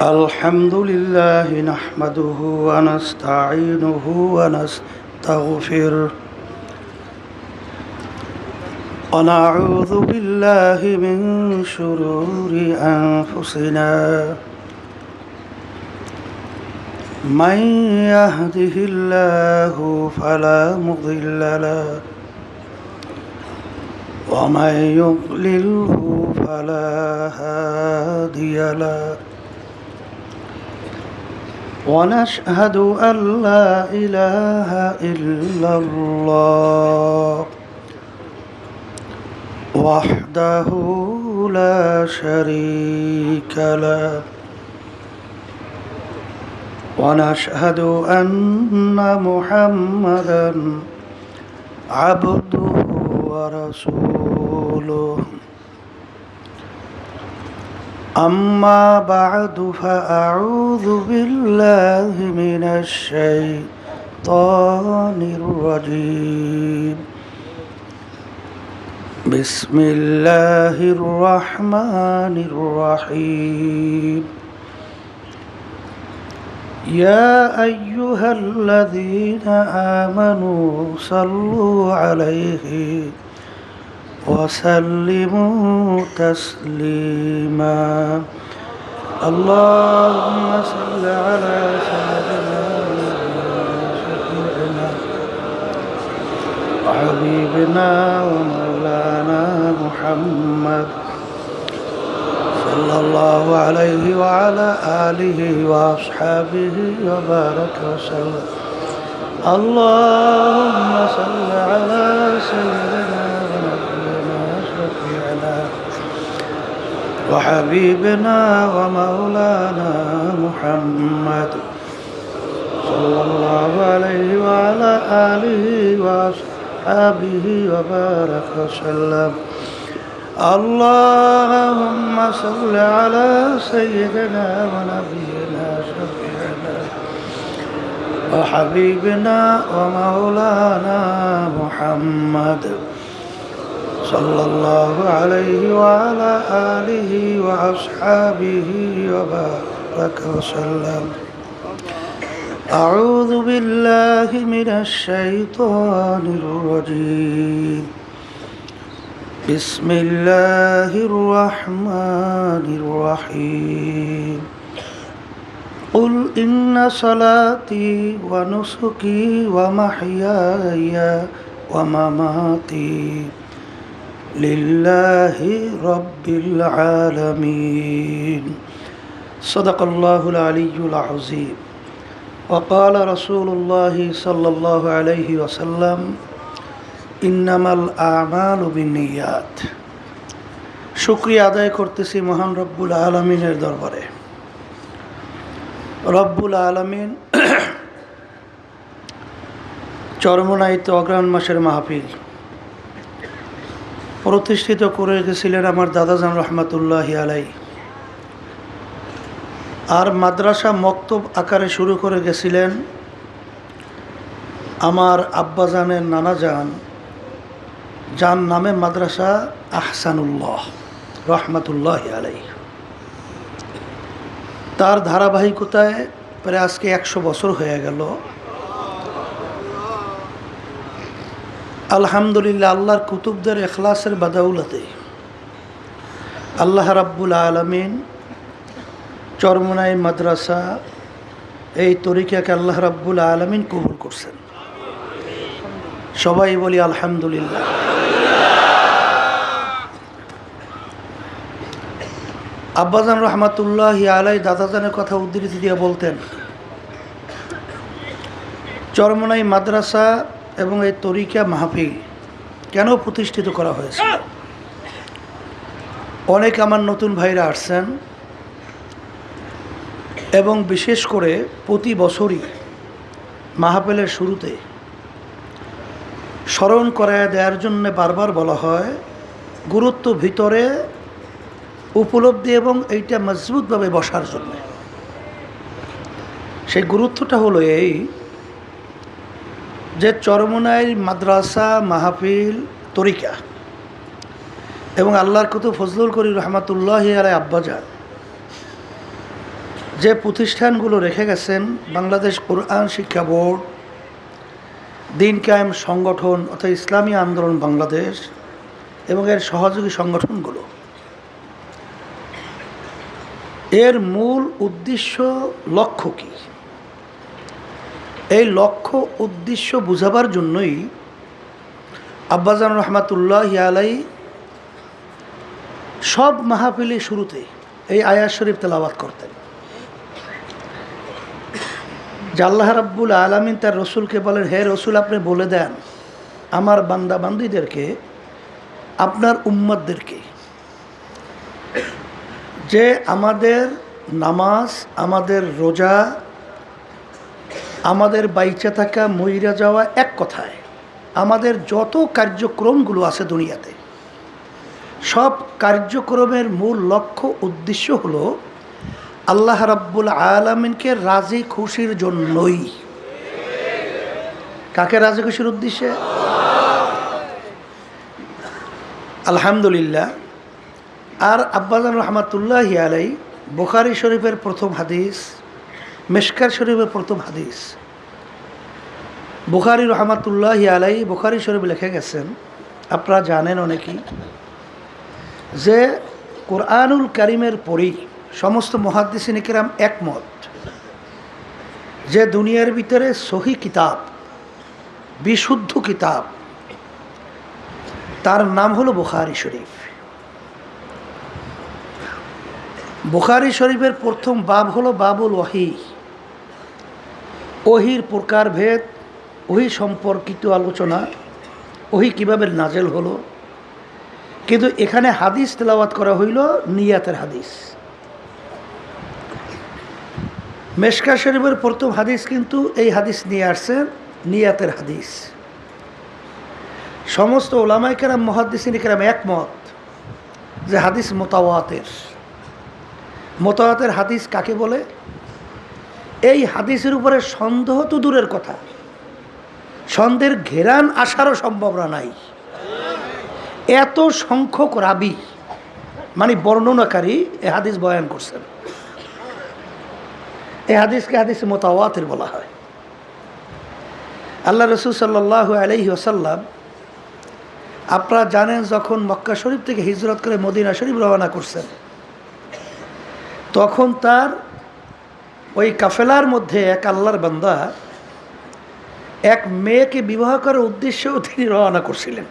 الحمد لله نحمده ونستعينه ونستغفره ونعوذ بالله من شرور أنفسنا من يهده الله فلا مضل له ومن يضلله فلا هادي له ونشهد أن لا إله إلا الله وحده لا شريك له ونشهد أن محمدًا عبده ورسوله أما بعد فأعوذ بالله من الشيطان الرجيم بسم الله الرحمن الرحيم يا أيها الذين آمنوا صلوا عليه وسلموا تسليما اللهم صل على سيدنا شفيعنا وحبيبنا ومولانا محمد صلى الله عليه وعلى آله وأصحابه وبارك وسلم اللهم صل على سيدنا وحبيبنا ومولانا محمد صلى الله عليه وعلى آله وأصحابه وبارك وسلم اللهم صل على سيدنا ونبينا شفيعنا وحبيبنا ومولانا محمد صلى الله عليه وعلى آله وأصحابه وبارك وسلم أعوذ بالله من الشيطان الرجيم بسم الله الرحمن الرحيم قل إن صلاتي ونسكي ومحياي ومماتي لله رب العالمين صدق الله العلي العظيم وقال رسول الله صلى الله عليه وسلم إنما الأعمال بالنيات শুকরিয়া আদায় করতেছি মহান রব্বুল আলামিনের দরবারে। রব্বুল আলামিন চরমোনাইতে অগ্রহায়ণ মাসের মাহফিল প্রতিষ্ঠিত করে গেছিলেন আমার দাদাজান রহমতুল্লাহি আলাই, আর মাদ্রাসা মক্তব আকারে শুরু করে গেছিলেন আমার আব্বাজানের নানাজান, যার নামে মাদ্রাসা আহসানুল্লাহ রহমতুল্লাহি আলাই। তার ধারাবাহিকতায় প্রায় আজকে 100 বছর হয়ে গেল। আলহামদুলিল্লাহ, আল্লাহর কুতুবদের ইখলাসের বাদাউলাতে আল্লাহ রাব্বুল আলামিন চরমোনাই মাদ্রাসা এই তরিকাকে আল্লাহ রাব্বুল আলামিন কবুল করছেন। সবাই বলি আলহামদুলিল্লাহ। আব্বাজান রহমাতুল্লাহি আলাই দাদাজানের কথা উদ্ধৃতি দিয়ে বলতেন, চরমোনাই মাদ্রাসা এবং এই তরিকা মাহফিল কেন প্রতিষ্ঠিত করা হয়েছে। অনেক আমার নতুন ভাইরা আসছেন এবং বিশেষ করে প্রতি বছরই মাহফিলের শুরুতে স্মরণ করায় দেওয়ার জন্য বারবার বলা হয় গুরুত্ব ভিতরে উপলব্ধি এবং এইটা মজবুতভাবে বসার জন্য। সেই গুরুত্বটা হলো এই যে চরমোনাই মাদ্রাসা মাহফিল তরিকা এবং আল্লাহর কুতুব ফজলুল করিম রহমতুল্লাহি আলাইহি আব্বাজান যে প্রতিষ্ঠানগুলো রেখে গেছেন বাংলাদেশ কোরআন শিক্ষা বোর্ড, দিন কায়েম সংগঠন অর্থাৎ ইসলামী আন্দোলন বাংলাদেশ এবং এর সহযোগী সংগঠনগুলো, এর মূল উদ্দেশ্য লক্ষ্য কী, এই লক্ষ্য উদ্দেশ্য বুঝাবার জন্যই আব্বাজান রহমাতুল্লাহি আলাই সব মাহফিলের শুরুতে এই আয়াত শরীফ তেলাওয়াত করতেন যে আল্লাহ রাব্বুল আলামিন তার রসুলকে বলেন, হে রসুল আপনি বলে দেন আমার বান্দা বান্দীদেরকে, আপনার উম্মতদেরকে, যে আমাদের নামাজ, আমাদের রোজা, আমাদের বাইচা থাকা, মইরা যাওয়া, এক কথায় আমাদের যত কার্যক্রমগুলো আছে দুনিয়াতে, সব কার্যক্রমের মূল লক্ষ্য উদ্দেশ্য হলো আল্লাহ রাব্বুল আলামিনকে রাজি খুশির জন্যই। কাকে রাজি খুশির উদ্দেশ্যে? আলহামদুলিল্লাহ। আর আব্বাজান রহমাতুল্লাহি আলাই বুখারী শরীফের প্রথম হাদিস, মিশকাত শরীফের প্রথম হাদিস, বুখারী রহমাতুল্লাহি আলাই বুখারী শরীফ লিখে গেছেন, আপনারা জানেন অনেকেই, যে কোরআনুল কারীমের পরেই সমস্ত মুহাদ্দিসিন কিরাম একমত যে দুনিয়ার ভিতরে সহি কিতাব, বিশুদ্ধ কিতাব, তার নাম হলো বুখারী শরীফ। বুখারী শরীফের প্রথম বাব হলো বাবুল ওয়াহি, ওহির প্রকারভেদ, ওহি সম্পর্কিত আলোচনা, ওহি কিভাবে নাজেল হলো। কিন্তু এখানে হাদিস তেলাওয়াত করা হইল নিয়াতের হাদিস। মিশকাত শরীফের প্রথম হাদিস কিন্তু এই হাদিস নিয়ে আসছেন নিয়াতের হাদিস। সমস্ত ওলামায়ে কেরাম, মুহাদ্দিসিন কেরাম একমত যে হাদিস মুতাওয়াতির। মুতাওয়াতির হাদিস কাকে বলে? এই হাদিসের উপরে সন্দেহ তো দূরের কথা, সন্দেহের ঘেরান আসারও সম্ভাবনা নাই। এত সংখ্যক রাবি মানে বর্ণনাকারী এ হাদিস বয়ান করছেন। এই হাদিসকে হাদিস মুতাওয়াতির বলা হয়। আল্লাহ রসুল সাল্লাল্লাহু আলাইহি ওয়াসাল্লাম, আপনারা জানেন, যখন মক্কা শরীফ থেকে হিজরত করে মদিনা শরীফ রওনা করছেন, তখন তার ওই কাফেলার মধ্যে এক আল্লাহর বান্দা এক মেয়েকে বিবাহ করার উদ্দেশ্যেও তিনি রওনা করছিলেন।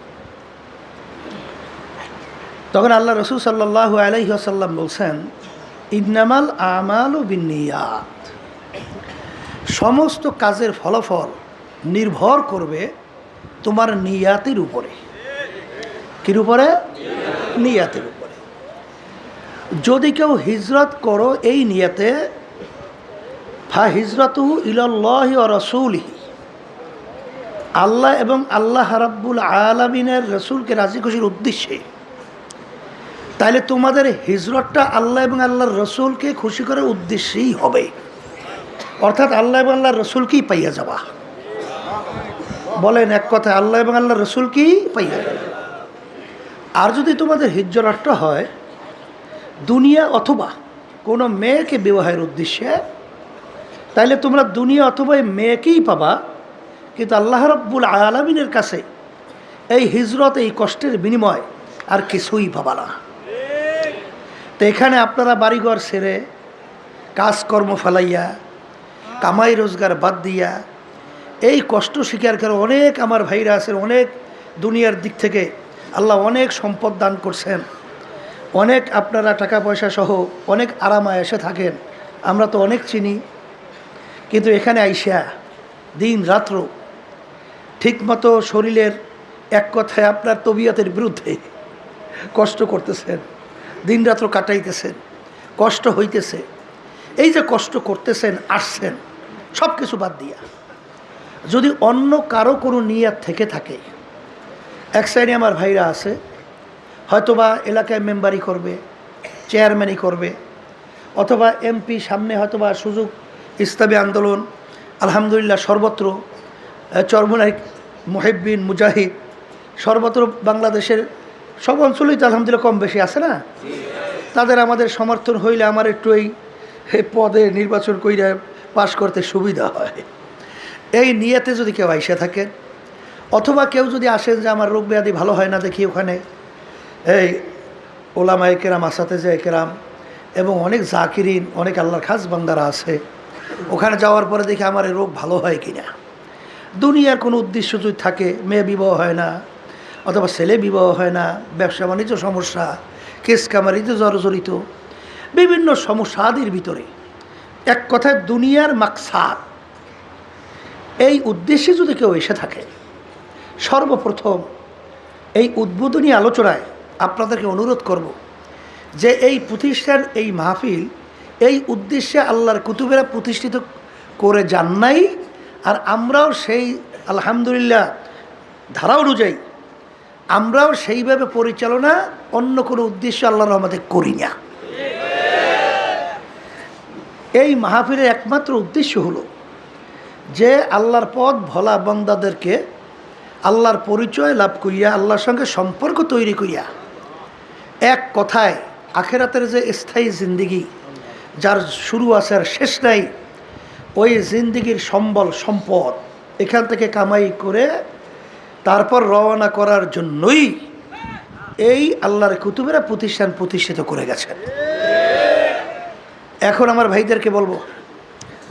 তখন আল্লাহ রসুল সাল্লাল্লাহু আলাইহি ওয়াসাল্লাম বলছেন, ইন্নামাল আমালু বিন্নিয়াত, সমস্ত কাজের ফলাফল নির্ভর করবে তোমার নিয়াতের উপরে। কির উপরে? নিয়াতের উপরে। যদি কেউ হিজরত করো এই নিয়াতে, ফা হিজরতুহু ইলাল্লাহি ওয়া রাসূলিহি, আল্লাহ এবং আল্লাহ রাব্বুল আলামিনের রসুলকে রাজি খুশির উদ্দেশ্যে, তাইলে তোমাদের হিজরতটা আল্লাহ এবং আল্লাহর রসুলকে খুশি করার উদ্দেশ্যেই হবে। অর্থাৎ আল্লাহ এবং আল্লাহর রসুলকেই পাইয়া যাবা। বলেন এক কথা, আল্লাহ এবং আল্লাহর রসুলকেই পাইয়া যাবা। আর যদি তোমাদের হিজরতটা হয় দুনিয়া অথবা কোনো মেয়েকে বিবাহের উদ্দেশ্যে, তাইলে তোমরা দুনিয়া অথবা এই মেয়েকেই পাবা, কিন্তু আল্লাহ রাব্বুল আলামিনের কাছে এই হিজরত, এই কষ্টের বিনিময় আর কিছুই পাবা না। তো এখানে আপনারা বাড়িঘর ছেড়ে, কাজকর্ম ফেলাইয়া, কামাই রোজগার বাদ দিয়া এই কষ্ট স্বীকার করে অনেক আমার ভাইরা আছেন, অনেক দুনিয়ার দিক থেকে আল্লাহ অনেক সম্পদ দান করছেন, অনেক আপনারা টাকা পয়সা সহ অনেক আরামায় এসে থাকেন, আমরা তো অনেক চিনি। কিন্তু এখানে আইসা দিন রাত্র ঠিকমতো শরীরের, এক কথায় আপনার তবিয়তের বিরুদ্ধে কষ্ট করতেছেন, দিন রাত্র কাটাইতেছেন, কষ্ট হইতেছে। এই যে কষ্ট করতেছেন, আসছেন সব কিছু বাদ দিয়া, যদি অন্য কারো কোনো নিয়াত থেকে থাকে, এক সাইডে আমার ভাইরা আছে, হয়তোবা এলাকায় মেম্বারি করবে, চেয়ারম্যানই করবে, অথবা এমপি, সামনে হয়তোবা সুযোগ, ইসলামী আন্দোলন আলহামদুলিল্লাহ সর্বত্র, চরমনাই মুহিব্বিন মুজাহিদ সর্বত্র বাংলাদেশের সব অঞ্চলেই তো আলহামদুলিল্লাহ কম বেশি আছে না। তাদের আমাদের সমর্থন হইলে আমার একটু এই এই পদে নির্বাচন কইরা পাশ করতে সুবিধা হয়। এই নিয়তে যদি কেউ আইসা থাকেন, অথবা কেউ যদি আসেন যে আমার রোগ ব্যাধি ভালো হয় না দেখি ওখানে এই ওলামায়ে কেরাম, আসাতেজে কেরাম এবং অনেক জাকিরিন, অনেক আল্লাহর খাস বান্দারা আছে, ওখানে যাওয়ার পরে দেখি আমার এই রোগ ভালো হয় কিনা। দুনিয়ার কোনো উদ্দেশ্য যদি থাকে, মেয়ে বিবাহ হয় না, অথবা ছেলে বিবাহ হয় না, ব্যবসা বাণিজ্য সমস্যা, কেস কামারিতে জর্জরিত, বিভিন্ন সমস্যাদের ভিতরে এক কথায় দুনিয়ার মাকসাদ, এই উদ্দেশ্যে যদি কেউ এসে থাকে, সর্বপ্রথম এই উদ্বোধনী আলোচনায় আপনাদেরকে অনুরোধ করব যে এই প্রতিষ্ঠান, এই মাহফিল এই উদ্দেশ্যে আল্লাহর কুতুবেরা প্রতিষ্ঠিত করে যান নাই, আর আমরাও সেই আলহামদুলিল্লাহ ধারা অনুযায়ী আমরাও সেইভাবে পরিচালনা অন্য কোনো উদ্দেশ্য আল্লাহর রহমতে করি না। এই মাহফিলের একমাত্র উদ্দেশ্য হলো যে আল্লাহর পথ ভোলা বান্দাদেরকে আল্লাহর পরিচয় লাভ করিয়া, আল্লাহর সঙ্গে সম্পর্ক তৈরি করিয়া, এক কথায় আখেরাতের যে স্থায়ী জিন্দিগি যার শুরু আছে আর শেষ নাই, ওই জিন্দিগির সম্বল সম্পদ এখান থেকে কামাই করে তারপর রওনা করার জন্যই এই আল্লাহর কুতুবেরা প্রতিষ্ঠান প্রতিষ্ঠিত করে গেছেন। এখন আমার ভাইদেরকে বলবো,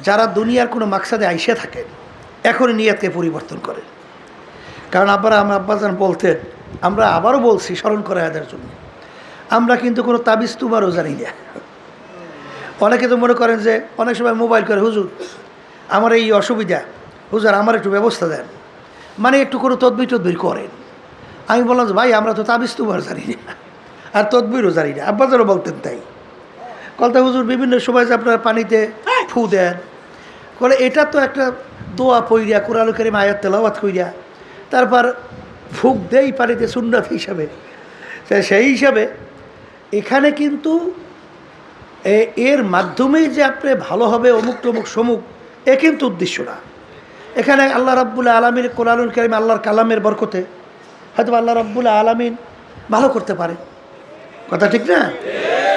যারা দুনিয়ার কোনো মাকসাদে আইসে থাকেন, এখনই নিয়তকে পরিবর্তন করেন। কারণ আমার আব্বাজান বলতেন, আমরা আবারও বলছি স্মরণ করা এদের জন্য, আমরা কিন্তু কোনো তাবিজ তুমারও জানি না। অনেকে তো মনে করেন যে অনেক সময় মোবাইল করে, হুজুর আমার এই অসুবিধা, হুজুর আমার একটু ব্যবস্থা দেন, মানে একটু কোনো তদবির করেন। আমি বললাম যে ভাই আমরা তো তাবিজ তুমার জানি না, আর তদবিরও জানি না। আব্বাজানও বলতেন তাই। কলতা হুজুর বিভিন্ন সময় যে আপনারা পানিতে ফু দেন, বলে এটা তো একটা দোয়া পইরা কোরআন কারীম আয়াত তেলাওয়াত কইরা তারপর ফুক দেই পানিতে সুন্নাত হিসাবে। সেই হিসাবে এখানে কিন্তু এর মাধ্যমেই যে আপনি ভালো হবে অমুক তমুক সমুক, এ কিন্তু উদ্দেশ্য না। এখানে আল্লাহ রাব্বুল আলামিন কোরআনুল কারীম আল্লাহর কালামের বরকতে হয়তো আল্লাহ রাব্বুল আলামিন ভালো করতে পারে, কথা ঠিক না?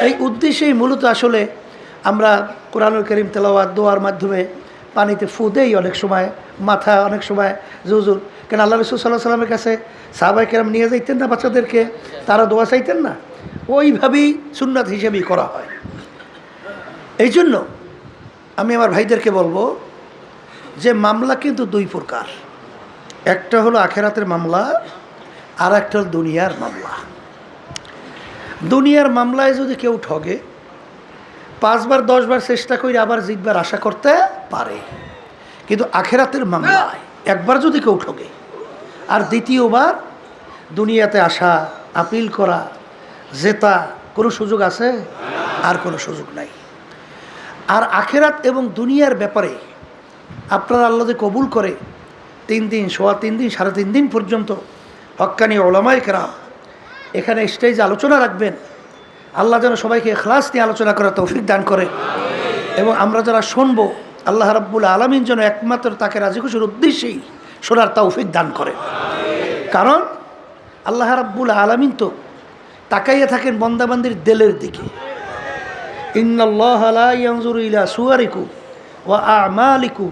এই উদ্দেশ্যেই মূলত আসলে আমরা কোরআনুল কারীম তেলাওয়াত দোয়ার মাধ্যমে পানিতে ফু দেই, অনেক সময় মাথা, অনেক সময় জুজুর। কেন আল্লাহ রাসূল সাল্লাল্লাহু আলাইহি সাল্লামের কাছে সাহাবায়ে কেরাম নিয়ে যাইতেন না বাচ্চাদেরকে, তারা দোয়া চাইতেন না? ওইভাবেই সুন্নাত হিসেবেই করা হয়। এই জন্য আমি আমার ভাইদেরকে বলবো যে মামলা কিন্তু দুই প্রকার, একটা হলো আখেরাতের মামলা, আর একটা হলো দুনিয়ার মামলা। দুনিয়ার মামলায় যদি কেউ ঠগে 5 বার 10 বার চেষ্টা করে আবার জিতবার আশা করতে পারে, কিন্তু আখেরাতের মামলায় একবার যদি কেউ ঠগে আর দ্বিতীয়বার দুনিয়াতে আসা, আপিল করা, জেতা কোনো সুযোগ আছে? আর কোনো সুযোগ নাই। আর আখেরাত এবং দুনিয়ার ব্যাপারে আপনারা আল্লাহ যে কবুল করে 3 দিন, সোয়া 3 দিন, 3.5 দিন পর্যন্ত হক্কানি ওলামায়ে কেরাম এখানে স্টেজে আলোচনা রাখবেন। আল্লাহ যেন সবাইকে ইখলাস নিয়ে আলোচনা করার তৌফিক দান করে, এবং আমরা যারা শুনবো আল্লাহ রাব্বুল আলামিন যেন একমাত্র তাকে রাজি খুশির উদ্দেশ্যেই শোনার তৌফিক দান করে। কারণ আল্লাহ রাব্বুল আলামিন তো তাকাইয়া থাকেন বান্দাবান্দির দিলের দিকে। ইন্নাল্লাহা লা ইয়ানজুরু ইলা সুওয়ারিকুম ওয়া আ'মালিকুম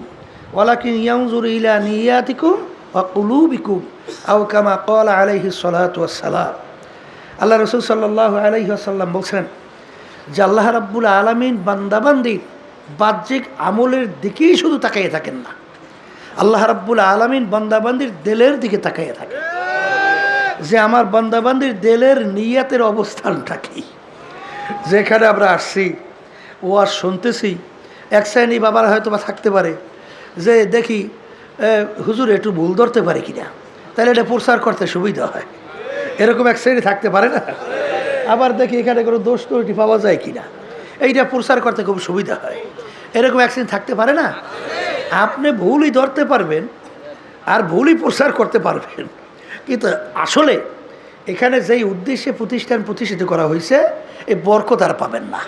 ওয়ালাকিন ইয়ানজুরু ইলা নিয়াতিকুম ওয়া কুলুবিকুম আও কামা ক্বালা আলাইহিস সালাতু ওয়াস সালাম। আল্লাহ রাসূল সাল্লাল্লাহু আলাইহি ওয়াসাল্লাম বলছেন যে আল্লাহ রাব্বুল আলামিন বান্দাবান্দির বাহ্যিক আমলের দিকেই শুধু তাকাইয়ে থাকেন না, আল্লাহ রাব্বুল আলামিন বান্দাবান্দির দিলের দিকে তাকাইয়ে থাকেন, যে আমার বান্দাবান্দির দিলের নিয়তের অবস্থানটা কি। যেখানে আমরা আসছি ও আর শুনতেছি, এক শ্রেণী বাবার হয়তো বা থাকতে পারে যে দেখি হুজুর একটু ভুল ধরতে পারে কিনা, তাহলে এটা প্রচার করতে সুবিধা হয়, এরকম এক শ্রেণী থাকতে পারে না? আবার দেখি এখানে কোনো দোষ ত্রুটি পাওয়া যায় কিনা, এইটা প্রচার করতে খুব সুবিধা হয়, এরকম এক শ্রেণী থাকতে পারে না? আপনি ভুলই ধরতে পারবেন আর ভুলই প্রচার করতে পারবেন, কিন্তু আসলে এখানে যেই উদ্দেশ্যে প্রতিষ্ঠান প্রতিষ্ঠিত করা হয়েছে এই বরকত আর পাবেন না,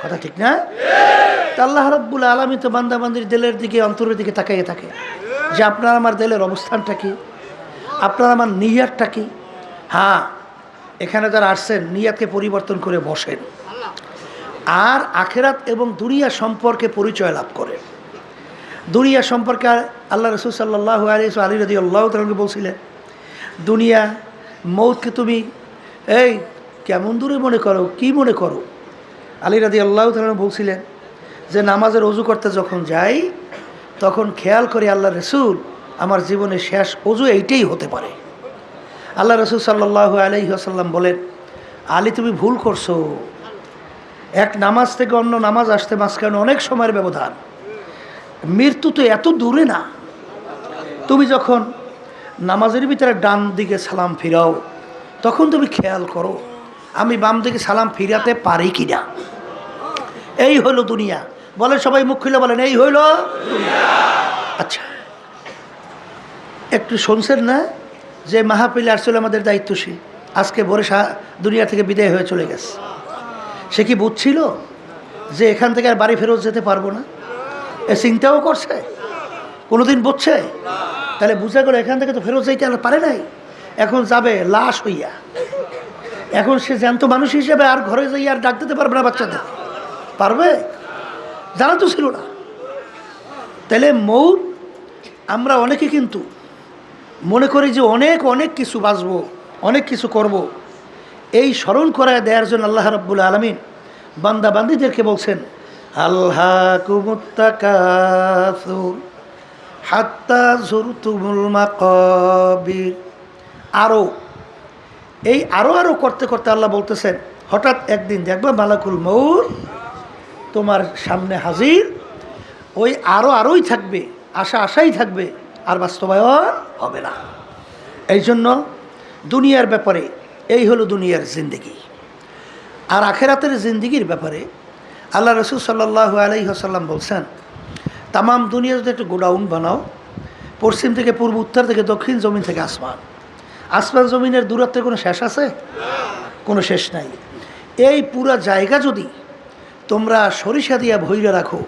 কথা ঠিক না? তা আল্লাহ রাব্বুল আলামিন তো বান্দাবান্দির দিলের দিকে, অন্তরের দিকে তাকাইয়ে থাকে যে আপনার আমার দিলের অবস্থানটা কি, আপনার আমার নিয়াতটা কি। হ্যাঁ, এখানে যারা আসছেন নিয়াতকে পরিবর্তন করে বসেন। আর আখেরাত এবং দুনিয়া সম্পর্কে পরিচয় লাভ করে। দুনিয়া সম্পর্কে আল্লাহ রসুল সাল্লাল্লাহু আলাইহি আলী রাদিয়াল্লাহু তাআলাকে বলছিলেন, দুনিয়া মৌতকে তুমি এই কেমন দূরে মনে করো, কি মনে করো? আলী রাদিয়াল্লাহু তাআলা বলছিলেন যে নামাজের অজু করতে যখন যাই তখন খেয়াল করি আল্লাহ রসুল আমার জীবনের শেষ অজু এইটাই হতে পারে। আল্লাহ রসুল সাল্লাল্লাহু আলাইহি ওয়াসাল্লাম বলেন, আলী তুমি ভুল করছো, এক নামাজ থেকে অন্য নামাজ আসতে মাঝখানে অনেক সময়ের ব্যবধান, মৃত্যু তো এত দূরে না। তুমি যখন নামাজের ভিতরে ডান দিকে সালাম ফিরাও তখন তুমি খেয়াল করো আমি বাম দিকে সালাম ফিরাতে পারি কিনা। এই হলো দুনিয়া। বলেন সবাই মুখ খুলে বলেন, এই হইল দুনিয়া। আচ্ছা, একটু শুনছেন না যে মাহফিলে আসলে আমাদের দায়িত্বশীল আজকে ভোরে দুনিয়া থেকে বিদায় হয়ে চলে গেছে। সে কি বুঝছিল যে এখান থেকে আর বাড়ি ফেরত যেতে পারবো না? এ চিন্তাও করছে? কোনোদিন বুঝছে? তাহলে বুঝা গেল এখান থেকে তো ফেরত যাইতে আর পারে নাই, এখন যাবে লাশ হইয়া। এখন সে জ্যান্ত মানুষ হিসেবে আর ঘরে যাই আর ডাক দিতে পারবে না বাচ্চাদের, পারবে? জানা তো ছিল না। তাহলে মৌত আমরা অনেকে কিন্তু মনে করি যে অনেক অনেক কিছু বাঁচবো, অনেক কিছু করব। এই স্মরণ করায় দেওয়ার জন্য আল্লাহ রাব্বুল আলামিন বান্দা বান্দীদেরকে বলছেন, আলহাকুমুত তাকাসুর হাত্তা যুরতুমুল মাকাবির। আরও এই আরও করতে করতে আল্লাহ বলতেছেন, হঠাৎ একদিন দেখবা মালাকুল মউত তোমার সামনে হাজির। ওই আরোই থাকবে, আশাই থাকবে, আর বাস্তবায়ন হবে না। এই জন্য দুনিয়ার ব্যাপারে এই হলো দুনিয়ার জিন্দেগি। আর আখেরাতের জিন্দেগির ব্যাপারে আল্লাহ রসুল সাল্লাল্লাহু আলাইহি ওয়াসাল্লাম বলছেন, তামাম দুনিয়া যদি একটা গোডাউন বানাও, পশ্চিম থেকে পূর্ব, উত্তর থেকে দক্ষিণ, জমিন থেকে আসমান, আসমান জমিনের দূরত্বের কোনো শেষ আছে? কোনো শেষ নাই। এই পুরা জায়গা যদি তোমরা সরিষা দিয়া ভইরা রাখো,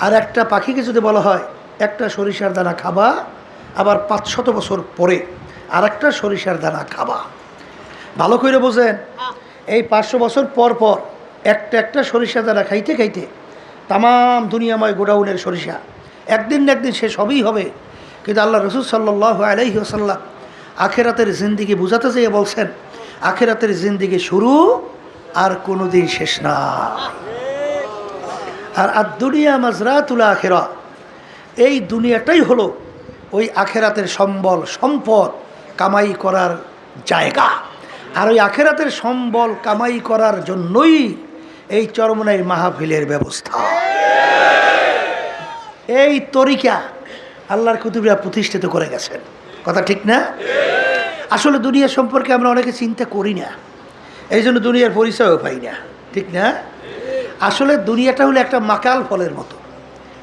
আর একটা পাখিকে যদি বলা হয় একটা সরিষার দানা খাবা, আবার 500 বছর পরে আর একটা সরিষার দানা খাবা, ভালো করে বোঝেন, এই 500 বছর পর পর একটা সরিষার দানা খাইতে খাইতে তামাম দুনিয়াময় গোডাউনের সরিষা একদিন না একদিন শেষ হবেই হবে। কিন্তু আল্লাহ রসুল সাল্লাল্লাহু আলাইহি ওয়াসাল্লাম আখেরাতের জিন্দিগি বুঝাতে যেয়ে বলছেন, আখেরাতের জিন্দিগি শুরু আর কোনো দিন শেষ না। আর দুনিয়া মাজরাতুল আখিরা, এই দুনিয়াটাই হলো ওই আখেরাতের সম্বল সম্পদ কামাই করার জায়গা। আর ওই আখেরাতের সম্বল কামাই করার জন্যই এই চরমনাই মাহফিলের ব্যবস্থা। এই তরিকা আল্লাহর কুতুবরা প্রতিষ্ঠিত করে গেছেন, কথা ঠিক না? আসলে দুনিয়া সম্পর্কে আমরা অনেকে চিন্তা করি না, এই জন্য দুনিয়ার পরিচয়ও পাই না, ঠিক না? আসলে দুনিয়াটা হলো একটা মাকাল ফলের মতো।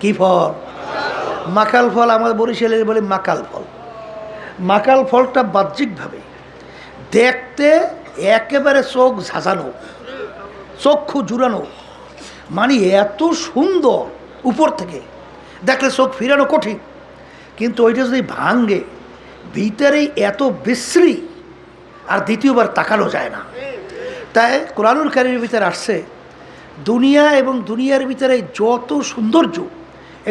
কি ফল? মাকাল ফল। আমাদের বরিশালের বলে মাকাল ফল। মাকাল ফলটা বাহ্যিকভাবে দেখতে একেবারে চোখ ঝাঁঝানো, চক্ষু জুড়ানো, মানে এত সুন্দর, উপর থেকে দেখলে চোখ ফিরানো কঠিন, কিন্তু ওইটা যদি ভাঙে ভিতরেই এত বিশ্রী, আর দ্বিতীয়বার তাকানো যায় না। তাই কোরআনুল কারীমের ভিতরে আসছে, দুনিয়া এবং দুনিয়ার ভিতরে যত সৌন্দর্য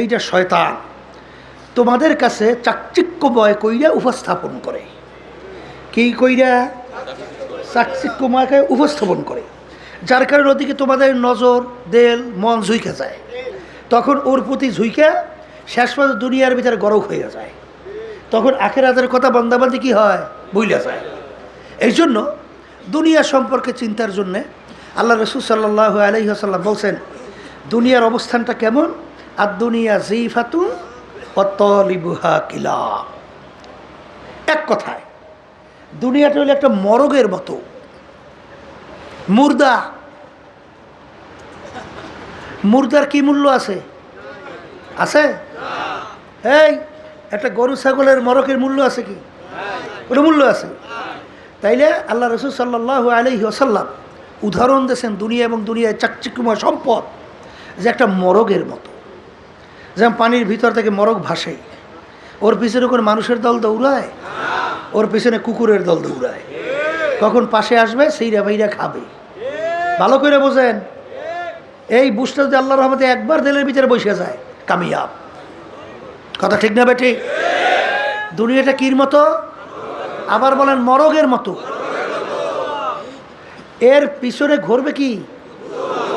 এইটা শয়তান তোমাদের কাছে চাকচিক্যময় কইরা উপস্থাপন করে। কি কইরা? চাকচিক্যময় উপস্থাপন করে, যার কারণে ওদিকে তোমাদের নজর, দেল, মন ঝুঁকে যায়। তখন ওর প্রতি ঝুঁকে শেষ পর্যন্ত দুনিয়ার ভিতরে গরক হয়ে যায়। তখন আখিরাতের কথা বান্দাবান্দি কি হয়? ভুলে যায়। এই জন্য দুনিয়া সম্পর্কে চিন্তার জন্যে আল্লাহ রসুল সাল্লাল্লাহু আলাইহি ওয়াসাল্লাম বলছেন, দুনিয়ার অবস্থানটা কেমন? আর দুনিয়া জিফাতুন ওয়া তালিবুহা কিলাব। এক কথায় দুনিয়াটা হলো একটা মরগের মতো, মুর্দা। মুর্দার কি মূল্য আছে? আছে? এই একটা গরু ছাগলের মরকের মূল্য আছে কি? কোনো মূল্য আছে? তাইলে আল্লাহ রসুল সাল্লাল্লাহু আলাইহি ওয়াসাল্লাম উদাহরণ দিয়েছেন দুনিয়া এবং দুনিয়ায় চাকচিক্যময় সম্পদ যে একটা মরগের মতো। যেমন পানির ভিতর থেকে মরগ ভাসে, ওর পিছনে কোনো মানুষের দল দৌড়ায়? ওর পিছনে কুকুরের দল দৌড়ায়। কখন পাশে আসবে সেইরা ভাইরা খাবে। ভালো করে বোঝেন, এই বুঝটা যদি আল্লাহর রহমতে একবার দিলের ভিতরে বসে যায়, কামিয়াব। কথা ঠিক না বেঠিক? দুনিয়াটা কির মতো? আবার বলেন মরগের মতো। এর পিছনে ঘুরবে কি?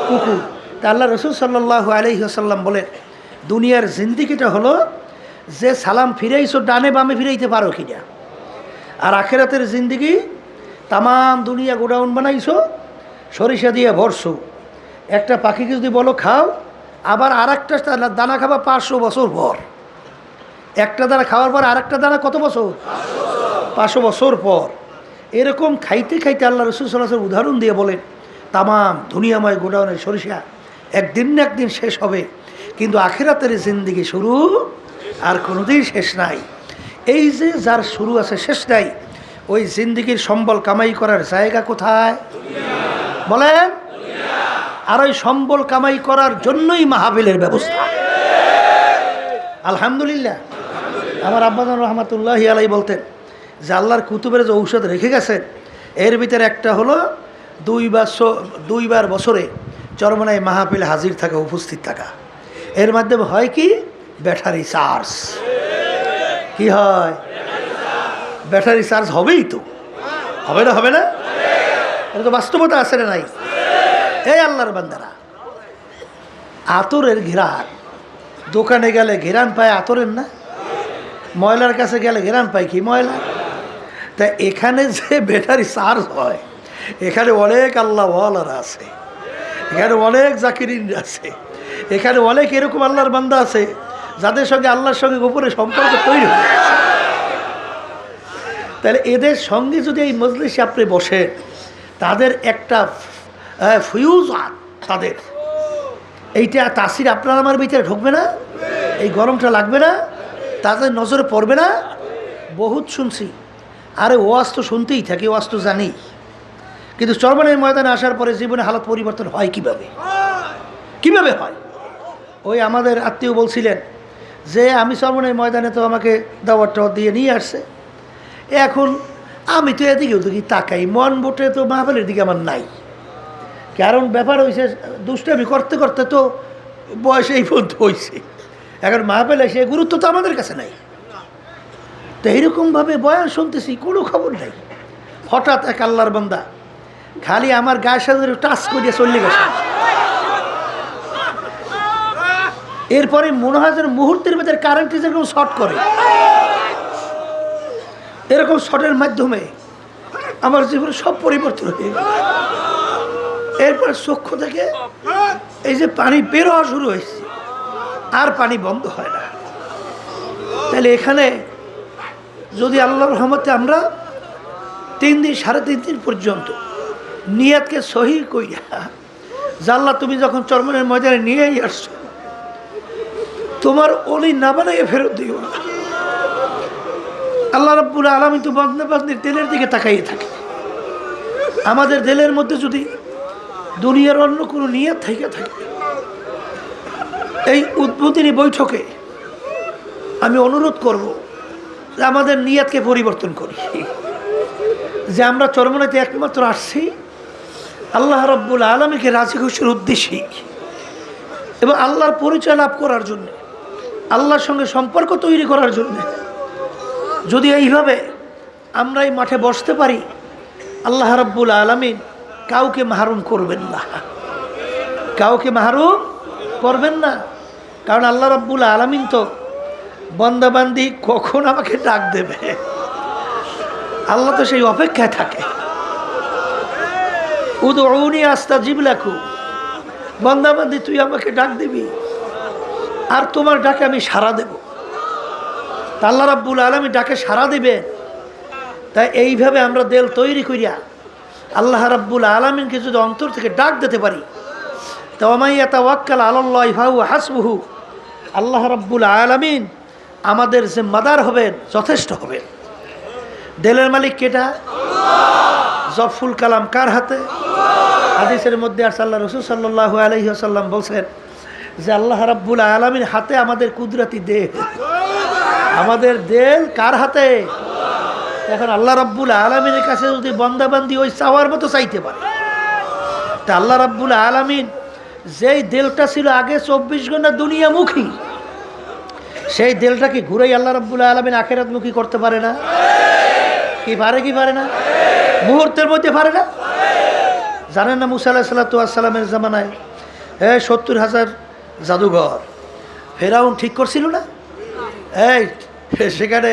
কুকুর। তা আল্লাহ রসুল সাল্লাল্লাহু আলাইহি ওয়াসাল্লাম বলেন, দুনিয়ার জিন্দিগিটা হলো যে সালাম ফিরাইছো ডানে বামে ফিরাইতে পারো কিনা। আর আখেরাতের জিন্দিগি তামাম দুনিয়া গোডাউন বানাইছো, সরিষা দিয়ে ভরছো। একটা পাখিকে যদি বলো খাও, আবার আর একটা দানা খাবা 500 বছর পর। একটা দানা খাওয়ার পর আর একটা দানা কত বছর? 500 বছর পর। এরকম খাইতে খাইতে আল্লাহ রসুল সাল্লাল্লাহু আলাইহি ওয়াসাল্লাম উদাহরণ দিয়ে বলেন, তামাম দুনিয়াময় গোডাউনের সরিষা একদিন না একদিন শেষ হবে, কিন্তু আখিরাতের জিন্দিগি শুরু আর কোনোদিন শেষ নাই। এই যে যার শুরু আছে শেষ নাই, ওই জিন্দিগির সম্বল কামাই করার জায়গা কোথায় বলেন? আর ওই সম্বল কামাই করার জন্যই মাহফিলের ব্যবস্থা। আলহামদুলিল্লাহ। আমার আব্বাজান রহমাতুল্লাহি আলাইহি বলতেন যে আল্লাহর কুতুবের যে ঔষধ রেখে গেছেন, এর ভিতরে একটা হলো দুইবার বছরে চরমনায় মাহফিল হাজির থাকা, উপস্থিত থাকা। এর মাধ্যমে হয় কি? Battery charge. কি হয়? ব্যাটারি চার্জ হবেই তো, হবে না? হবে না? এটা তো বাস্তবতা আছে না নাই? এই আল্লাহর বান্দারা, আতরের ঘেরান, দোকানে গেলে ঘেরান পায় আতরের না? ময়লার কাছে গেলে ঘেরান পায় কি? ময়লা। তা এখানে যে ব্যাটারি চার্জ হয়, এখানে অনেক আল্লাহওয়ালারা আছে, এখানে অনেক জাকিরিন আছে, এখানে অনেক এরকম আল্লাহর বান্দা আছে যাদের সঙ্গে আল্লাহর সঙ্গে গোপনে সম্পর্ক তৈরি হয়ে গেছে। তাহলে এদের সঙ্গে যদি এই মজলিসে আপনি বসেন, তাদের একটা ফিউজ, তাদের এইটা তাসির আপনার আমার ভিতরে ঢুকবে না? এই গরমটা লাগবে না? তাদের নজরে পড়বে না? বহুত শুনছি, আরে ওয়াজ তো শুনতেই থাকি, ওয়াজ তো জানি, কিন্তু চরমনাইয়ের ময়দানে আসার পরে জীবনে হালত পরিবর্তন হয় কিভাবে? কিভাবে হয়? ওই আমাদের আত্মীয় বলছিলেন যে আমি চরমনাইয়ের ময়দানে তো আমাকে দাওয়াতটা দিয়ে নিয়ে আসছে, এখন আমি তো এদিকেও দেখি তাকাই, মন বোটে তো মাহফিলের দিকে আমার নাই। কারণ ব্যাপার হয়েছে, দুষ্টামি করতে করতে তো বয়স এই পর্যন্ত হয়েছে, এখন মাহফিল এসে গুরুত্ব তো আমাদের কাছে নাই। তো এইরকমভাবে বয়ান শুনতেছি, কোনো খবর নাই। হঠাৎ এক আল্লাহর বান্দা খালি আমার গায়ের সাথে টাচ করিয়া চলে গেছে। এরপরে মনে হয় যেন মুহূর্তের ভেতরে কারেন্টে যেরকম শর্ট করে, এরকম শর্টের মাধ্যমে আমার জীবনে সব পরিবর্তন হয়ে গেল। এরপর চক্ষু থেকে এই যে পানি বের হওয়া শুরু হয়েছে, আর পানি বন্ধ হয় না। তাহলে এখানে যদি আল্লাহর রহমতে আমরা 3 দিন 3.5 দিন পর্যন্ত নিয়াতকে সহি কইরা, জাল্লা তুমি যখন চরমনাইয়ের ময়দানে নিয়েই আসছো, তোমার ওলি না বানাইয়ে ফেরত দিও না। আল্লাহ রাব্বুল আলামিন তো বান্দা বান্দির দিলের দিকে তাকাইয়ে থাকে। আমাদের দিলের মধ্যে যদি দুনিয়ার অন্য কোনো নিয়াত থেকে থাকে, এই উদ্বোধনী বৈঠকে আমি অনুরোধ করব যে আমাদের নিয়াতকে পরিবর্তন করি, যে আমরা চরমনাইতে একমাত্র আসছি আল্লাহ রাব্বুল আলামিনকে রাজি খুশির উদ্দেশ্যেই এবং আল্লাহর পরিচয় লাভ করার জন্য, আল্লাহর সঙ্গে সম্পর্ক তৈরি করার জন্য। যদি এইভাবে আমরা এই মাঠে বসতে পারি, আল্লাহ রাব্বুল আলামিন কাউকে মাহরুম করবেন না, কাউকে মাহরুম করবেন না। কারণ আল্লাহ রাব্বুল আলামিন তো বান্দাবান্দি কখন আমাকে ডাক দেবে, আল্লাহ তো সেই অপেক্ষায় থাকে। উদউনি আস্তাজিব লাকুম, বান্দাবান্দি তুই আমাকে ডাক দিবি আর তোমার ডাকে আমি সাড়া দেব। তা আল্লাহ রাব্বুল আলামিন ডাকে সাড়া দিবেন। তাই এইভাবে আমরা দিল তৈরি করিয়া আল্লাহ রাব্বুল আলামিনকে যদি অন্তর থেকে ডাক দিতে পারি, তো ওয়া ইয়াতাওয়াক্কাল আলাল্লাহি ফাহুয়া হাসবুহু, আল্লাহ রাব্বুল আলামিন আমাদের জিম্মাদার হবেন, যথেষ্ট হবেন। দিলের মালিক কেটা? জফুল কালাম কার হাতে? হাদিসের মধ্যে আছে, আল্লাহ রাসূল সাল্লাল্লাহু আলাইহি ওয়াসাল্লাম বলছেন যে আল্লাহ রাব্বুল আলামিন হাতে আমাদের কুদরতি দেহ, আমাদের দেল কার হাতে? এখন আল্লাহ রাব্বুল আলামিনের কাছে যদি বান্দাবান্দি ওই চাওয়ার মতো চাইতে পারে, তা আল্লাহ রাব্বুল আলামিন যেই দেলটা ছিল আগে 24 ঘন্টা দুনিয়ামুখী, সেই দেলটা কি ঘুরেই আল্লাহ রাব্বুল আলামিন আখিরাতমুখী করতে পারে না? কি পারে কি পারে না? মুহূর্তের মধ্যে পারে না? জানেন না মুসা আলাইহিস সালামের জামানায় 70,000 জাদুঘর ফেরাউন ঠিক করছিল না? এই সেখানে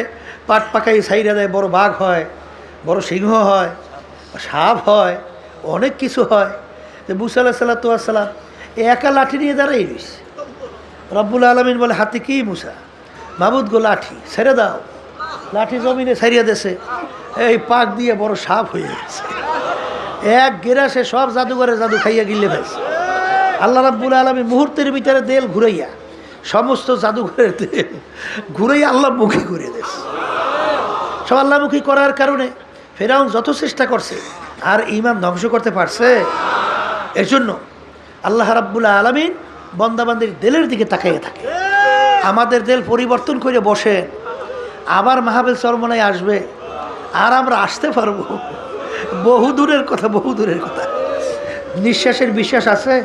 পাট পাকাই ছাইরা দেয়, বড় বাঘ হয়, বড় সিংহ হয়, সাপ হয়, অনেক কিছু হয়। তো মুসা আলাইহিস সালাম একা লাঠি নিয়ে দাঁড়াই রইছে। রব্বুল আলামিন বলে, হাতে কি মুসা? মাবুদ গো লাঠি ছেড়ে দাও। লাঠি জমিনে ছাড়িয়ে দেছে, এই পাক দিয়ে বড় সাপ হয়ে গেছে। এক গেরাসে সব জাদুঘরে জাদু খাইয়া গিলে ফেলছে। আল্লাহ রাব্বুল আলামিন মুহূর্তের ভিতরে দেল ঘুরাইয়া সমস্ত জাদুঘরের দেল ঘুরাইয়া আল্লাহমুখী করে দিয়েছে। সব আল্লাহমুখী করার কারণে ফেরাউন যত চেষ্টা করছে আর ইমান ধ্বংস করতে পারছে। এর জন্য আল্লাহ রাব্বুল আলামিন বান্দাবান্দির দেলের দিকে তাকাইয়ে থাকে। আমাদের দেল পরিবর্তন করে বসে, আবার মাহফিল চরমনায় আসবে আর আমরা আসতে পারবো। বহু দূরের কথা, বহু দূরের কথা। নিঃশ্বাসের বিশ্বাস আছে,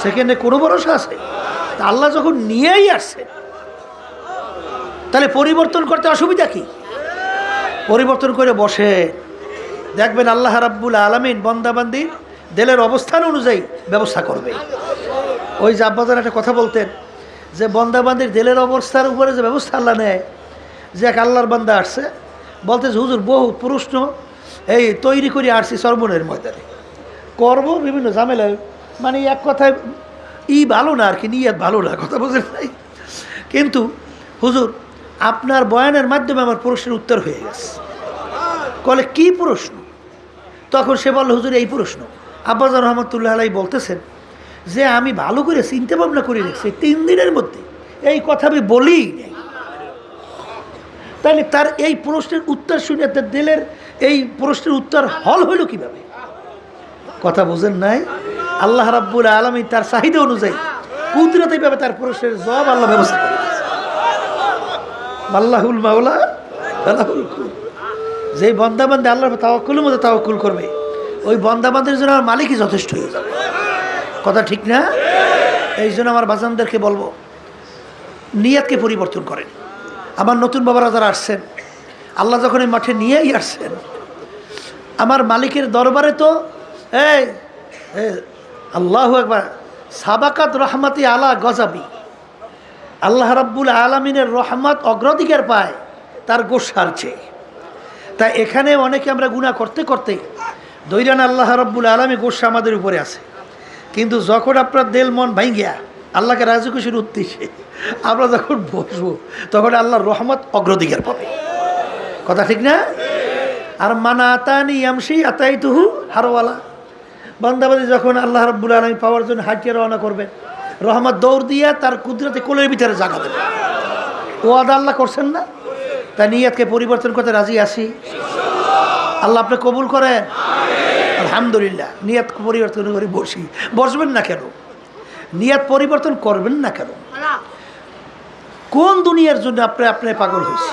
সেকেন্ডে কোনো ভরসা আছে? আল্লাহ যখন নিয়েই আসছে, তাহলে পরিবর্তন করতে অসুবিধা কি? পরিবর্তন করে বসে দেখবেন আল্লাহ রাব্বুল আলামিন বান্দাবান্দির দেলের অবস্থান অনুযায়ী ব্যবস্থা করবে। ওই যে আব্বাজান একটা কথা বলতেন যে বান্দাবান্দির দেলের অবস্থার উপরে যে ব্যবস্থা আল্লাহ নেয়, যে এক আল্লাহর বান্দা আসছে, বলতেছে হুজুর বহু প্রশ্ন এই তৈরি করে আসছি চরমনের ময়দানে করব, বিভিন্ন ঝামেলা, মানে এক কথায় ভালো না আর কি, নিয়ত ভালো না, কথা বোঝেন নাই। কিন্তু হুজুর আপনার বয়ানের মাধ্যমে আমার প্রশ্নের উত্তর হয়ে গেছে। বলে কি প্রশ্ন? তখন সে বলল, হুজুর এই প্রশ্ন। আব্বাজান রহমতুল্লাহ আলাই বলতেছেন যে আমি ভালো করে চিন্তা ভাবনা করে রেখেছি, 3 দিনের মধ্যে এই কথা আমি বলি নাই। তাহলে তার এই প্রশ্নের উত্তর শুনে তার দিলের এই প্রশ্নের উত্তর হল হইল কিভাবে? কথা বোঝেন নাই? আল্লাহ রাব্বুল আলামিন তার চাহিদা অনুযায়ী কুদরতিভাবে তার প্রশ্নের জবাব আল্লাহ ব্যবস্থা করে দিয়েছে। আল্লাহুল মাওলা আল্লাহুল কুল। যেই বান্দা আল্লাহর তাওয়াক্কুলের মধ্যে তাওয়াক্কুল করবে, ওই বান্দাবান্দির জন্য আমার মালিকই যথেষ্ট হয়ে যাবে। কথা ঠিক না? এই জন্য আমার বাজানদেরকে বলবো, নিয়তকে পরিবর্তন করেন। আমার নতুন বাবারা যারা আসছেন, আল্লাহ যখন এই মাঠে নিয়েই আসছেন, আমার মালিকের দরবারে তো এই আল্লাহু আকবার, সাবাকাত রহমাতি আলা গজাবি, আল্লাহ রাব্বুল আলামিনের রহমত অগ্রাধিকার পায় তার গোসার চেয়ে। তাই এখানে অনেকে আমরা গুনাহ করতে করতে দৈরান আল্লাহ রাব্বুল আলামিন গোসা আমাদের উপরে আছে। কিন্তু যখন আপনার দিল মন ভাঙ্গিয়া আল্লাহকে রাজি খুশির উদ্দেশ্যে আমরা যখন বসবো, তখন আল্লাহর রহমত অগ্রাধিকার পাবে। কথা ঠিক না? আর মানা আতানি ইয়ামশি আতাইতুহু হারওয়ালা, বান্দাবাদী যখন আল্লাহ রাব্বুল আলামিন পাওয়ার জন্য হাঁটিয়ে রওনা করবেন, রহমত দৌড় দিয়া তার কুদরতে কোলের ভিতরে জায়গা দেবে। ওয়াদা আল্লাহ করছেন না? তাই নিয়তকে পরিবর্তন করতে রাজি আছি। আল্লাহ আপনি কবুল করেন। আলহামদুলিল্লাহ। নিয়ত পরিবর্তন করে বসবেন না কেন? নিয়ত পরিবর্তন করবেন না কেন? কোন দুনিয়ার জন্য আপনি পাগল হয়েছে?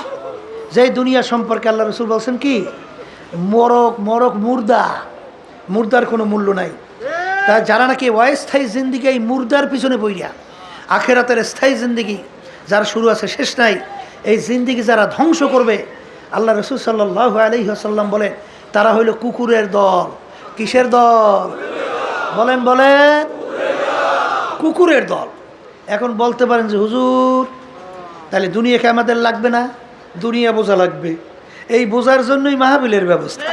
যেই দুনিয়া সম্পর্কে আল্লাহ রসুল বলছেন কি, মরক মুর্দার কোনো মূল্য নাই। তা যারা নাকি অস্থায়ী জিন্দিগি এই মুর্দার পিছনে বইয়া, আখেরাতের স্থায়ী জিন্দিগি যারা শুরু আছে শেষ নাই, এই জিন্দিগি যারা ধ্বংস করবে, আল্লাহ রসুল সাল্লাল্লাহু আলাইহি ওয়াসাল্লাম বলে তারা হইল কুকুরের দল। কিসের দল? বলেন বলেন, কুকুরের দল। এখন বলতে পারেন যে হুজুর তাহলে দুনিয়াকে আমাদের লাগবে না? দুনিয়া বোঝা লাগবে। এই বোঝার জন্যই মাহফিলের ব্যবস্থা।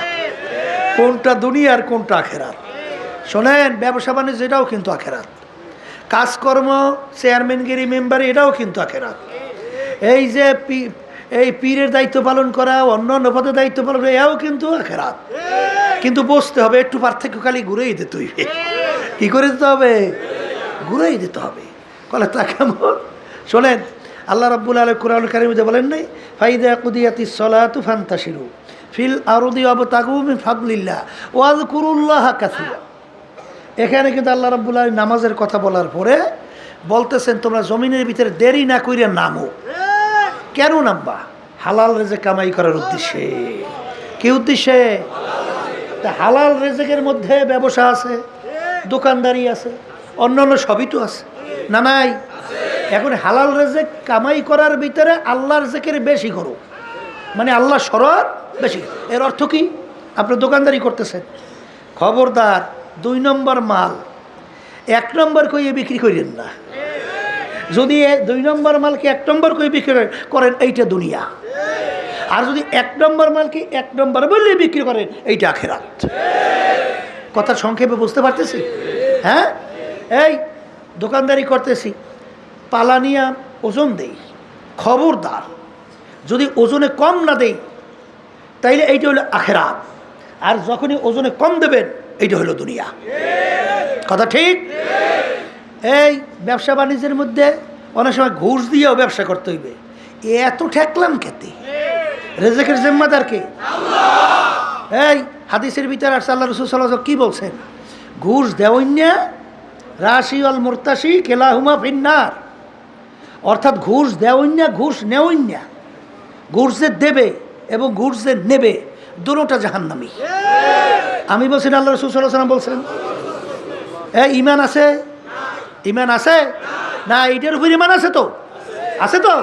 কোনটা দুনিয়া আর কোনটা আখেরাত। শোনেন, ব্যবসা বাণিজ্য এটাও কিন্তু আখেরাত। কাজকর্ম, চেয়ারম্যানগিরি, মেম্বারি, এটাও কিন্তু আখেরাত। এই যে এই পীরের দায়িত্ব পালন করা, অন্য পদের দায়িত্ব পালন করা, এও কিন্তু আখেরাত। কিন্তু বুঝতে হবে একটু পার্থক্য, খালি ঘুরেই দিতে হইবে। কী করে দিতে হবে? ঘুরেই দিতে হবে। কলে তা কেমন? শোনেন, আল্লাহ রাব্বুল আলামিন কুরআনুল কারীমে বলেন নাই, ফাইদা কুদিয়াতিস সালাতু ফান্তাশিরু ফিল আরদি ওয়াবতাগু মিন ফাদলিল্লাহ ওয়াযকুরুল্লাহা কাসীরা। এখানে কিন্তু আল্লাহ রাব্বুল আলামিন নামাজের কথা বলার পরে বলতেছেন তোমরা জমিনের ভিতরে দেরি না কইরা নামো। কেন নামবা? হালাল রেজেক কামাই করার উদ্দেশ্যে। কি উদ্দেশ্যে? তা হালাল রেজেকের মধ্যে ব্যবসা আছে, দোকানদারি আছে, অন্যান্য সবই তো আছে না নাই? এখন হালাল রেজেক কামাই করার ভিতরে আল্লাহর জেকের বেশি করো, মানে আল্লাহ শরত বেশি। এর অর্থ কি? আপনি দোকানদারি করতেছেন, খবরদার 2 নম্বর মাল 1 নম্বর কইয়ে বিক্রি করেন না। যদি 2 নম্বর মালকে 1 নম্বর কই বিক্রি করেন, এইটা দুনিয়া। আর যদি 1 নম্বর মালকে 1 নম্বর বললে বিক্রি করেন, এইটা আখিরাত। কথা সংক্ষেপে বুঝতে পারতেছি? হ্যাঁ, এই দোকানদারি করতেছি, পালানিয়া ওজন দেই, খবরদার যদি ওজনে কম না দেই তাইলে এইটা হলো আখিরাত। আর যখনই ওজনে কম দেবেন, এইটা হলো দুনিয়া। কথা ঠিক? এই ব্যবসা বাণিজ্যের মধ্যে অনেক সময় ঘুষ দিয়েও ব্যবসা করতে হইবে। এত ঠেকলাম খেতে, রেজেকের জিম্মাদার কে? এই হাদিসের ভিতরে আসছে, আল্লাহ রাসূল সাল্লাল্লাহু আলাইহি ওয়াসাল্লাম কি বলছেন? ঘুষ দেওয়াইন্যা রাশি অল মুরতাশি কেলাহুমা ফিন্নার। অর্থাৎ ঘুষ দেওয়াইন্যা ঘুষ নেওয়াইন্যা, ঘুষ যে দেবে এবং ঘুষ যে নেবে দুটোটা জাহান্নামী। আমি বলছি না, আল্লাহ রাসূল সাল্লাল্লাহু আলাইহি ওয়াসাল্লাম বলছেন। ইমান আছে? ইমান আছে না? এইটার উপর ইমান আছে তো? আছে তো?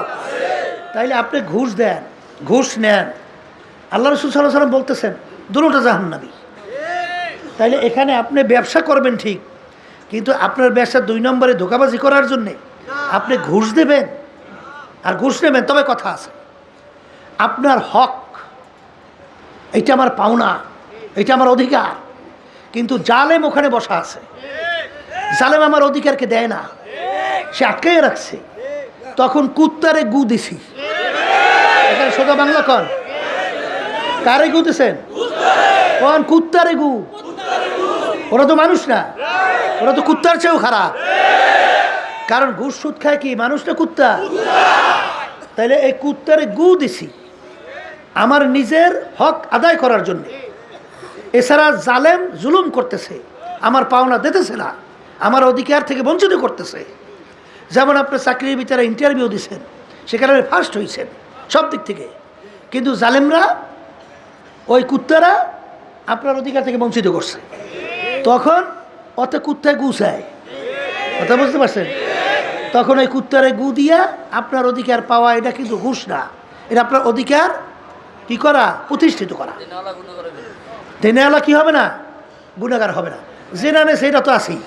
তাইলে আপনি ঘুষ দেন, ঘুষ নেন, আল্লাহ রাসূল সাল্লাল্লাহু আলাইহি ওয়াসাল্লাম বলতেছেন দুটোটা জাহান্নামী। তাইলে এখানে আপনি ব্যবসা করবেন ঠিক, কিন্তু আপনার ব্যবসা 2 নম্বরে ধোঁকাবাজি করার জন্যে আপনি ঘুষ দেবেন আর ঘুষ নেবেন। তবে কথা আছে, আপনার হক, এইটা আমার পাওনা, এটা আমার অধিকার, কিন্তু জালেম ওখানে বসা আছে। জালেম আমার অধিকারকে দেয় না, সে আটকে রাখছে। তখন কুত্তারে গু দিছি। এখানে সোজা বাংলা কন, কারে গু দিছেন? কোন কুত্তারে গু? ওরা তো মানুষ না, ওরা তো কুত্তার চেয়েও খারাপ। কারণ ঘুষ সুদ খায় কি মানুষ না কুত্তা? তাইলে এই কুত্তারে গু দিছি আমার নিজের হক আদায় করার জন্য। এছাড়া জালেম জুলুম করতেছে, আমার পাওনা দিতেছে না, আমার অধিকার থেকে বঞ্চিত করতেছে। যেমন আপনার চাকরির ভিতরে ইন্টারভিউ দিচ্ছেন, সেখানে ফার্স্ট হয়েছেন সব দিক থেকে, কিন্তু জালেমরা, ওই কুত্তারা আপনার অধিকার থেকে বঞ্চিত করছে। তখন অত কুত্তায় গু চায়, কথা বুঝতে পারছেন? তখন ওই কুত্তারে গু দিয়া আপনার অধিকার পাওয়া, এটা কিন্তু ঘুষ না, এটা আপনার অধিকার কি করা? প্রতিষ্ঠিত করা। দেনেওয়ালা কি হবে না? গুনাহগার হবে না। যে না নেই সেটা তো আছেই,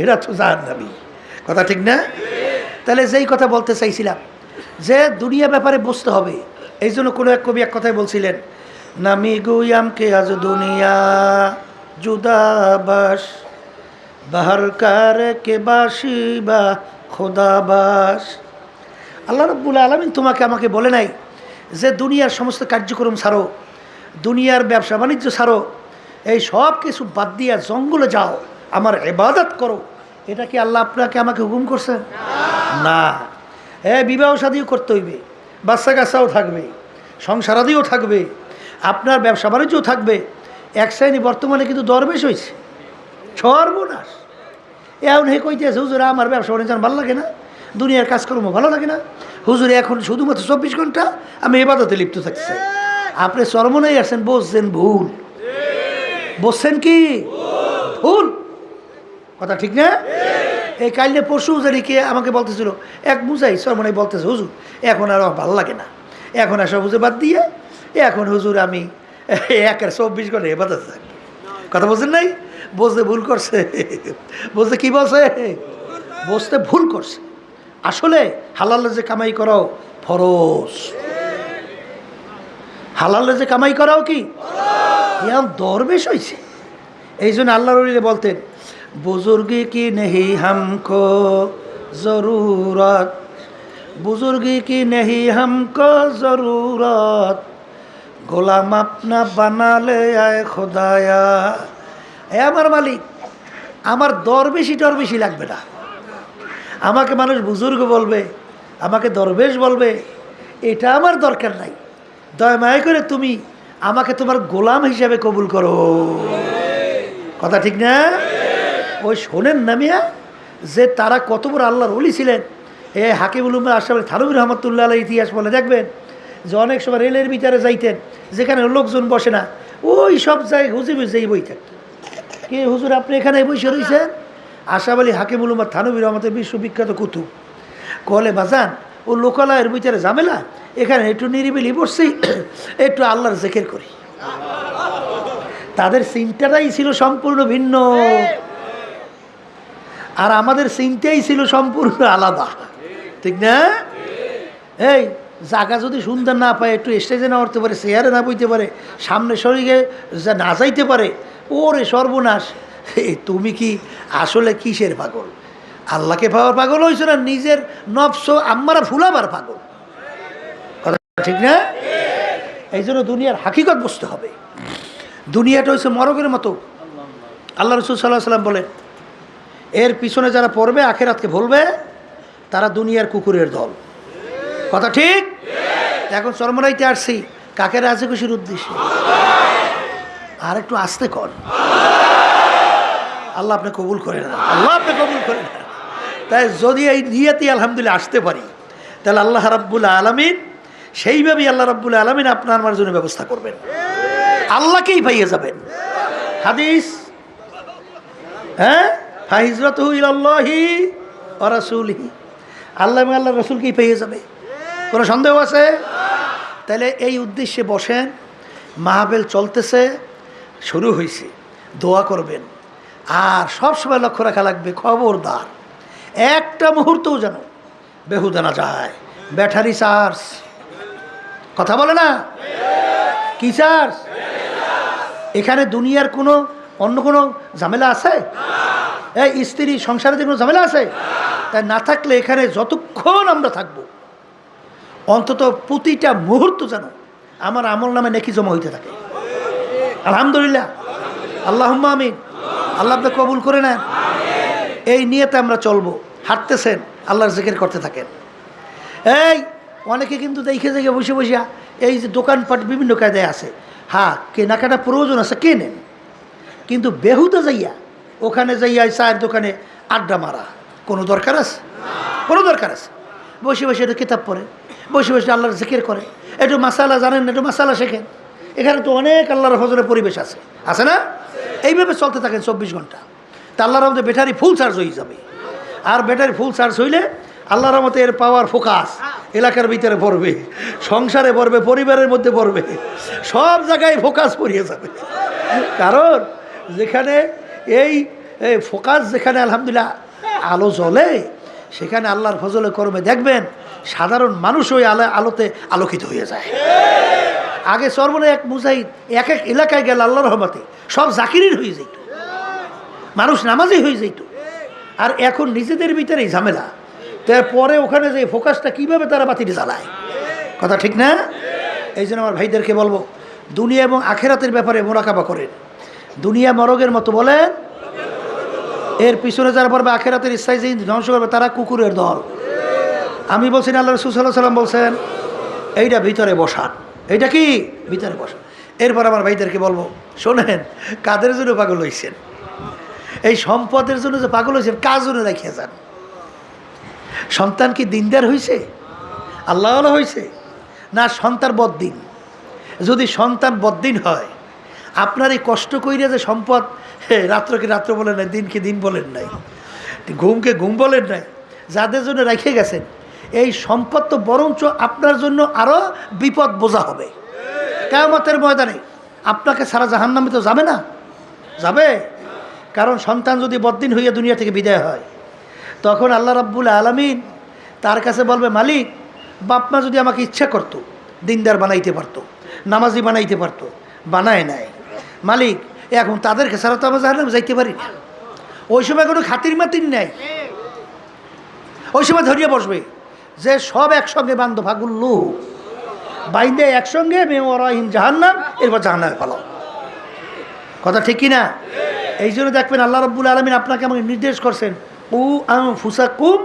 এটা তো জাহান্নামী। কথা ঠিক না? তাহলে যেই কথা বলতে চাইছিলাম যে দুনিয়া ব্যাপারে বুঝতে হবে। এই জন্য কোনো এক কবি এক কথায় বলছিলেন, নামি গুয়াম কে আজ দুনিয়া জুদাবাস বাহার কার কে বাসি বা খোদাবাস। আল্লাহ রাব্বুল আলামিন তোমাকে আমাকে বলে নাই যে দুনিয়ার সমস্ত কার্যক্রম ছাড়ো, দুনিয়ার ব্যবসা বাণিজ্য ছাড়ো, এই সব কিছু বাদ দিয়া জঙ্গলে যাও, আমার ইবাদত করো। এটা কি আল্লাহ আপনাকে আমাকে হুকুম করছেন? না। বিবাহ শাদীও করতে হইবে, বাচ্চা কাচ্চাও থাকবে, সংসারাদিও থাকবে, আপনার ব্যবসা বাণিজ্যও থাকবে। এক শ্রেণী বর্তমানে কিন্তু দরবেশ হয়েছে, সর্বনাশ। এখন হে কইতেছে, হুজুর আমার ব্যবসা বাণিজ্য ভালো লাগে না, দুনিয়ার কাজকর্ম ভালো লাগে না, হুজুর এখন শুধুমাত্র 24 ঘন্টা আমি ইবাদতে লিপ্ত থাকতে চাই। আপনি চরমনাই আসেন, বসছেন ভুল। বসছেন কি ভুল? কথা ঠিক না? এই কালকে পরশু জানিকে আমাকে বলতেছিল এক বুঝাই চরমনাই বলতেছে, হুজুর এখন আর ভালো লাগে না, এখন আর সব বাদ দিয়ে এখন হুজুর আমি 24 ঘন্টা ইবাদতে থাকি। কথা বলছেন নাই? বসতে ভুল করছে। বসতে কি বলছে? বসতে ভুল করছে। আসলে হালালে যে কামাই করাও ফরজ, হালালে যে কামাই করাও কি এখন দরবেশ হয়েছে। এই জন্য আল্লাহর ওলি বলতেন, বুজুর্গি কি নেহি হামকো জরুরত, বুজুর্গি কি নেহি হামকো জরুরত, গোলাম আপনা বানালে আয় খোদায়া। আমার মালিক, আমার দরবেশি টরবেশি লাগবে না। আমাকে মানুষ বুজুর্গ বলবে, আমাকে দরবেশ বলবে, এটা আমার দরকার নাই। দয়া মায়া করে তুমি আমাকে তোমার গোলাম হিসাবে কবুল করো। কথা ঠিক না? ওই শোনেন না মিয়া, যে তারা কত বড় আল্লাহর ওলি ছিলেন। হাকিমুল উম্মাহ আশরাফ থানভী রহমতুল্লাহ আলাইহির ইতিহাস বলে দেখবেন যে অনেক সময় রেলের ভিতরে যাইতেন, যেখানে লোকজন বসে না, ওই সব জায়গায় হুজুর যেই বই থাকত। কে হুজুর আপনি এখানে বসে রয়েছেন? আশরাফ আলী হাকিমুল উম্মাহ থানভী আমাদের বিশ্ববিখ্যাত কুতুব কলে বাজান ও লোকালয়ের ভিতরে ঝামেলা, এখানে একটু নিরিবিলি বসছি, একটু আল্লাহর জিকির করি। তাদের চিন্তাটাই ছিল সম্পূর্ণ ভিন্ন, আর আমাদের চিন্তাই ছিল সম্পূর্ণ আলাদা, ঠিক না? এই জায়গা যদি সুন্দর না পায়, একটু স্টেজে না উঠতে পারে, চেয়ারে না বইতে পারে, সামনে শরীরে না যাইতে পারে, ওরে সর্বনাশ। তুমি কি আসলে কিসের পাগল? আল্লাহকে পাওয়ার পাগল হয়েছে না নিজের নফস আম্মারা ফুলাবার পাগল? কথা ঠিক না? এই জন্য দুনিয়ার হাকিকত বুঝতে হবে। দুনিয়াটা হচ্ছে মরগের মতো। আল্লাহ রসুল সাল্লাল্লাহু আলাইহি ওয়াসাল্লাম বলেন, এর পিছনে যারা পড়বে আখিরাতকে ভুলবে তারা দুনিয়ার কুকুরের দল। কথা ঠিক? এখন চরমরাইতে আসছি কাকে রাজি খুশির উদ্দেশ্যে। আর একটু আস্তে কর, আল্লাহ আপনি কবুল করে না, আল্লাহ আপনি কবুল করে না। তাই যদি এই নিয়তি আলহামদুলিল্লাহ আসতে পারি, তাহলে আল্লাহ রাব্বুল আলামিন সেইভাবেই আল্লাহ রাব্বুল আলামিন আপনার আমার জন্য ব্যবস্থা করবেন, আল্লাহকেই পাইয়ে যাবেন। হাদিস, হ্যাঁ, ফাহিজরাতুহু ইলাল্লাহি ওয়া রাসূলিহি, আল্লাহ এবং আল্লাহর রাসূলকেই পেয়ে যাবে। কোনো সন্দেহ আছে? তাহলে এই উদ্দেশ্যে বসেন, মাহফিল চলতেছে, শুরু হয়েছে, দোয়া করবেন। আর সবসময় লক্ষ্য রাখা লাগবে, খবরদার একটা মুহূর্তও যেন বেহুদা না যায়। ব্যাটারি চার্জ, কথা বলে না, কি চার্জ? এখানে দুনিয়ার কোনো অন্য কোনো ঝামেলা আছে? এই স্ত্রী সংসারে কোনো ঝামেলা আছে? তাই না থাকলে এখানে যতক্ষণ আমরা থাকব, অন্তত প্রতিটা মুহূর্ত যেন আমার আমল নামে নেকি জমা হইতে থাকে। আলহামদুলিল্লাহ, আল্লাহুম্মা আমিন। আল্লাহ আপনি কবুল করে নেন। এই নিয়েতে আমরা চলবো। হাঁটতেছেন, আল্লাহর জিকির করতে থাকেন। এই অনেকে কিন্তু দেখে দেখে বসে বসে এই যে দোকানপাট বিভিন্ন কায়দায় আছে, হ্যাঁ কেনাকাটা প্রয়োজন আছে, কেনেন, কিন্তু বেহুদা যাইয়া ওখানে যাইয়া চায়ের দোকানে আড্ডা মারা কোনো দরকার আছে? কোনো দরকার আছে? বসে বসে একটু কিতাব পড়ে, বসে বসে আল্লাহর জিকির করে, একটু মাসালা জানেন, একটু মাসালা শেখেন। এখানে তো অনেক আল্লাহর ফজলের পরিবেশ আছে, আছে না? এইভাবে চলতে থাকেন 24 ঘন্টা। তা আল্লাহর রহমতে ব্যাটারি ফুল চার্জ হয়ে যাবে। আর ব্যাটারি ফুল চার্জ হইলে আল্লাহর রহমতে এর পাওয়ার ফোকাস এলাকার ভিতরে পড়বে, সংসারে পড়বে, পরিবারের মধ্যে পড়বে, সব জায়গায় ফোকাস পড়িয়ে যাবে। কারণ যেখানে এই ফোকাস, যেখানে আলহামদুলিল্লাহ আলো জ্বলে, সেখানে আল্লাহর ফজলে কর্মে দেখবেন সাধারণ মানুষ ওই আলোতে আলোকিত হয়ে যায়। আগে সর্বনে এক মুজাহিদ এক এক এলাকায় গেল আল্লাহর রহমতে সব জাকিরির হয়ে যেত, মানুষ নামাজি হয়ে যেত। আর এখন নিজেদের ভিতরেই ঝামেলা, তারপরে ওখানে যে ফোকাসটা কীভাবে তারা বাতিটি জ্বালায়। কথা ঠিক না? এই জন্য আমার ভাইদেরকে বলবো, দুনিয়া এবং আখেরাতের ব্যাপারে মোরাকাবা করেন। দুনিয়া মরগের মতো বলেন, এর পিছনে যারা পড়বে আখেরাতের ইচ্ছায় যে ধ্বংস করবে তারা কুকুরের দল। আমি বলছি না, আল্লাহ রাসূল সাল্লাল্লাহু আলাইহি ওয়াসাল্লাম বলছেন এইটা ভিতরে বসান। এইটা কি? ভিতরে বসান। এরপর আমার ভাইদেরকে বলবো, শোনেন, কাদের জন্য পাগল হয়েছেন? এই সম্পদের জন্য যে পাগল হয়েছেন, কার জন্য রেখে যান? সন্তান কি দিনদার হয়েছে, আল্লাহ হয়েছে, না সন্তান বদ্দিন? যদি সন্তান বদ্দিন হয়, আপনার এই কষ্ট কইরা যে সম্পদ, রাত্রকে রাত্র বলেন নাই, দিনকে দিন বলেন নাই, ঘুমকে ঘুম বলেন নাই, যাদের জন্য রেখে গেছেন, এই সম্পদ তো বরঞ্চ আপনার জন্য আরও বিপদ বোঝা হবে। কিয়ামতের ময়দানে আপনাকে সারা জাহান্নামে তো যাবে না? যাবে। কারণ সন্তান যদি বদ্দিন হইয়া দুনিয়া থেকে বিদায় হয়, তখন আল্লাহ রাব্বুল আলামিন তার কাছে বলবে, মালিক, বাপ মা যদি আমাকে ইচ্ছা করতো দিনদার বানাইতে পারতো, নামাজি বানাইতে পারতো, বানায় নাই। মালিক, এখন তাদেরকে ছাড়া তো আমরা জাহান্নামে যাইতে পারি না। ওই সময় কোনো খাতির মাতির নেই। ওই সময় ধরিয়ে বসবে যে সব একসঙ্গে বান্ধ ফাগুল্লু বাইন্দে একসঙ্গে মেওয়ারাহিম জাহান্নাম, এরপর জাহান্নামে পালাও। কথা ঠিক কি না? এই জন্য দেখবেন আল্লাহ রাব্বুল আলামিন আপনাকে আমাকে নির্দেশ করছেন, উ আনফুসাকুম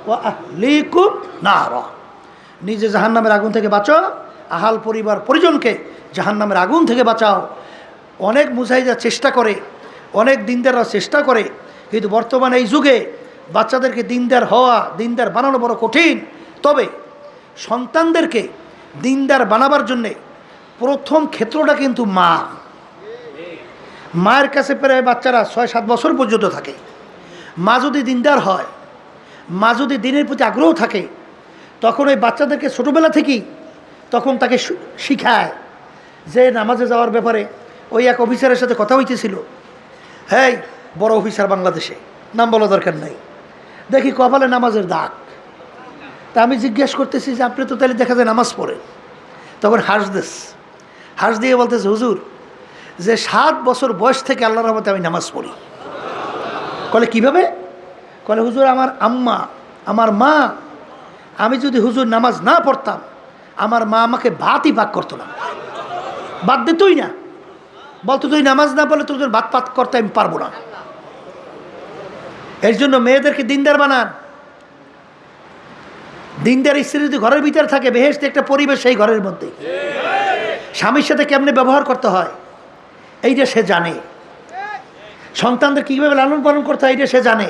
ওয়া আহলিকুম নারা, নিজে জাহান্নামের আগুন থেকে বাঁচাও, আহাল পরিবার পরিজনকে জাহান্নামের আগুন থেকে বাঁচাও। অনেক মুজাহিদরা চেষ্টা করে, অনেক দিনদাররা চেষ্টা করে, কিন্তু বর্তমানে এই যুগে বাচ্চাদেরকে দিনদার হওয়া, দিনদার বানানো বড় কঠিন। তবে সন্তানদেরকে দিনদার বানাবার জন্যে প্রথম ক্ষেত্রটা কিন্তু মা। মায়ের কাছে প্রায় বাচ্চারা 6-7 বছর পর্যন্ত থাকে। মা যদি দিনদার হয়, মা যদি দিনের প্রতি আগ্রহ থাকে, তখন ওই বাচ্চাদেরকে ছোটোবেলা থেকেই তখন তাকে শিখায় যে নামাজে যাওয়ার ব্যাপারে। ওই এক অফিসারের সাথে কথা হইতেছিল, হ্যাঁ বড় অফিসার বাংলাদেশে, নাম বলা দরকার নাই, দেখি কপালে নামাজের দাগ। তা আমি জিজ্ঞেস করতেছি যে আপনি তো তাহলে দেখা যায় নামাজ পড়েন। তখন হাঁস দিয়ে বলতেছে, হুজুর যে 7 বছর বয়স থেকে আল্লাহর রহমতে আমি নামাজ পড়ি। কলে কিভাবে? কলে হুজুর আমার আম্মা, আমার মা, আমি যদি হুজুর নামাজ না পড়তাম আমার মা আমাকে ভাতই পাক করতো না, বাদ দিতই না, বলতো তুই নামাজ না পড়লে তোর ভাত পাক করতে আমি পারবো না। এর জন্য মেয়েদেরকে দিনদার বানান। দিনদার স্ত্রী যদি ঘরের ভিতরে থাকে, বেহেশত একটা পরিবেশ সেই ঘরের মধ্যে। স্বামীর সাথে কেমনে ব্যবহার করতে হয় এইটা সে জানে, সন্তানদের কীভাবে লালন পালন করতে হয় এইটা সে জানে,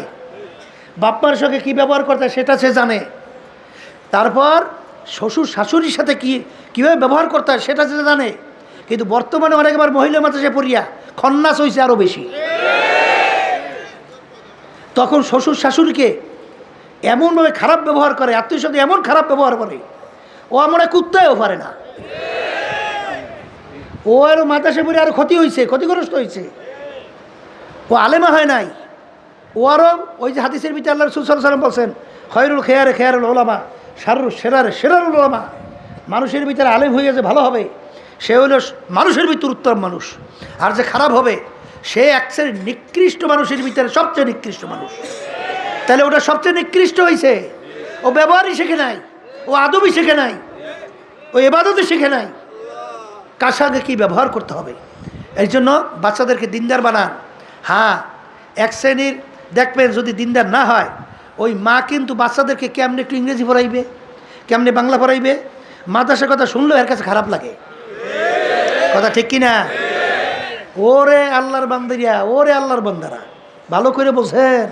বাপমার সঙ্গে কী ব্যবহার করতে হয় সেটা সে জানে, তারপর শ্বশুর শাশুড়ির সাথে কীভাবে ব্যবহার করতে হয় সেটা সে জানে। কিন্তু বর্তমানে অনেকবার মহিলা মাদ্রাসে পড়িয়া খন্নাস হয়েছে আরও বেশি। তখন শ্বশুর শাশুড়িকে এমনভাবে খারাপ ব্যবহার করে, আত্মীয় সাথে এমন খারাপ ব্যবহার করে, ও মনে কুত্তায়ও পারে না। ও আরও মাদ্রাসে পড়ে আরও ক্ষতিগ্রস্ত হয়েছে। ও আলেমা হয় নাই, ও আরও ওই যে হাদিসের ভিতরে আল্লাহ রাসূল সাল্লাল্লাহু আলাইহি ওয়াসাল্লাম বলছেন, খয়রুল খেয়ারুল উলামা সেরারুল উলামা। মানুষের ভিতরে আলেম হয়ে যে ভালো হবে সে হলো মানুষের ভিতর উত্তম মানুষ, আর যে খারাপ হবে সে এক শ্রেণীর নিকৃষ্ট মানুষের ভিতরে সবচেয়ে নিকৃষ্ট মানুষ। তাহলে ওটা সবচেয়ে নিকৃষ্ট হয়েছে। ও ব্যবহারই শেখে নাই, ও আদবই শেখে নাই, ও ইবাদতই শেখে নাই, কার সঙ্গে কী ব্যবহার করতে হবে। এই জন্য বাচ্চাদেরকে দিনদার বানান। হ্যাঁ, এক শ্রেণীর দেখবেন যদি দিনদার না হয়, ওই মা কিন্তু বাচ্চাদেরকে কেমনে একটু ইংরেজি পড়াইবে, কেমনে বাংলা পড়াইবে, মাদ্রাসার কথা শুনলেও এর কাছে খারাপ লাগে। কথা ঠিক কিনা? ওরে আল্লাহর বান্দারিয়া, ওরে আল্লাহর বান্দারা, ভালো করে বোঝেন,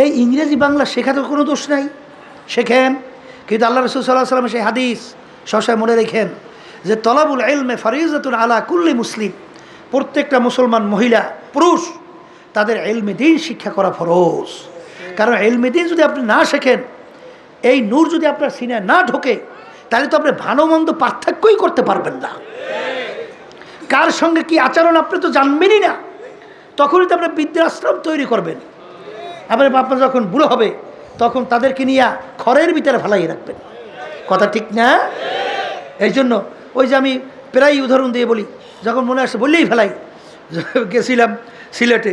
এই ইংরেজি বাংলা শেখাতে কোনো দোষ নাই, শেখেন। কিন্তু আল্লাহ রাসূল সাল্লাল্লাহু আলাইহি ওয়াসাল্লাম সেই হাদিস সবসময় মনে রেখেন যে তলাবুল ইলমে ফারিজাতুন আলা কুল্লি মুসলিম, প্রত্যেকটা মুসলমান মহিলা পুরুষ তাদের ইলমে দ্বীন শিক্ষা করা ফরজ। কারণ ইলমে দ্বীন যদি আপনি না শেখেন, এই নূর যদি আপনার সিনায় না ঢোকে, তাহলে তো আপনি ভালো মন্দ পার্থক্যই করতে পারবেন না। কার সঙ্গে কি আচরণ আপনি তো জানবেনই না, তখনই তো আপনার বৃদ্ধাশ্রম তৈরি করবেন। আপনার বাবা যখন বুড়ো হবে তখন তাদেরকে নিয়ে খড়ের ভিতরে ফেলাই রাখবেন। কথা ঠিক না? এই জন্য ওই যে আমি প্রায় উদাহরণ দিয়ে বলি, যখন মনে আসে বললেই ফেলাই। গেছিলাম সিলেটে,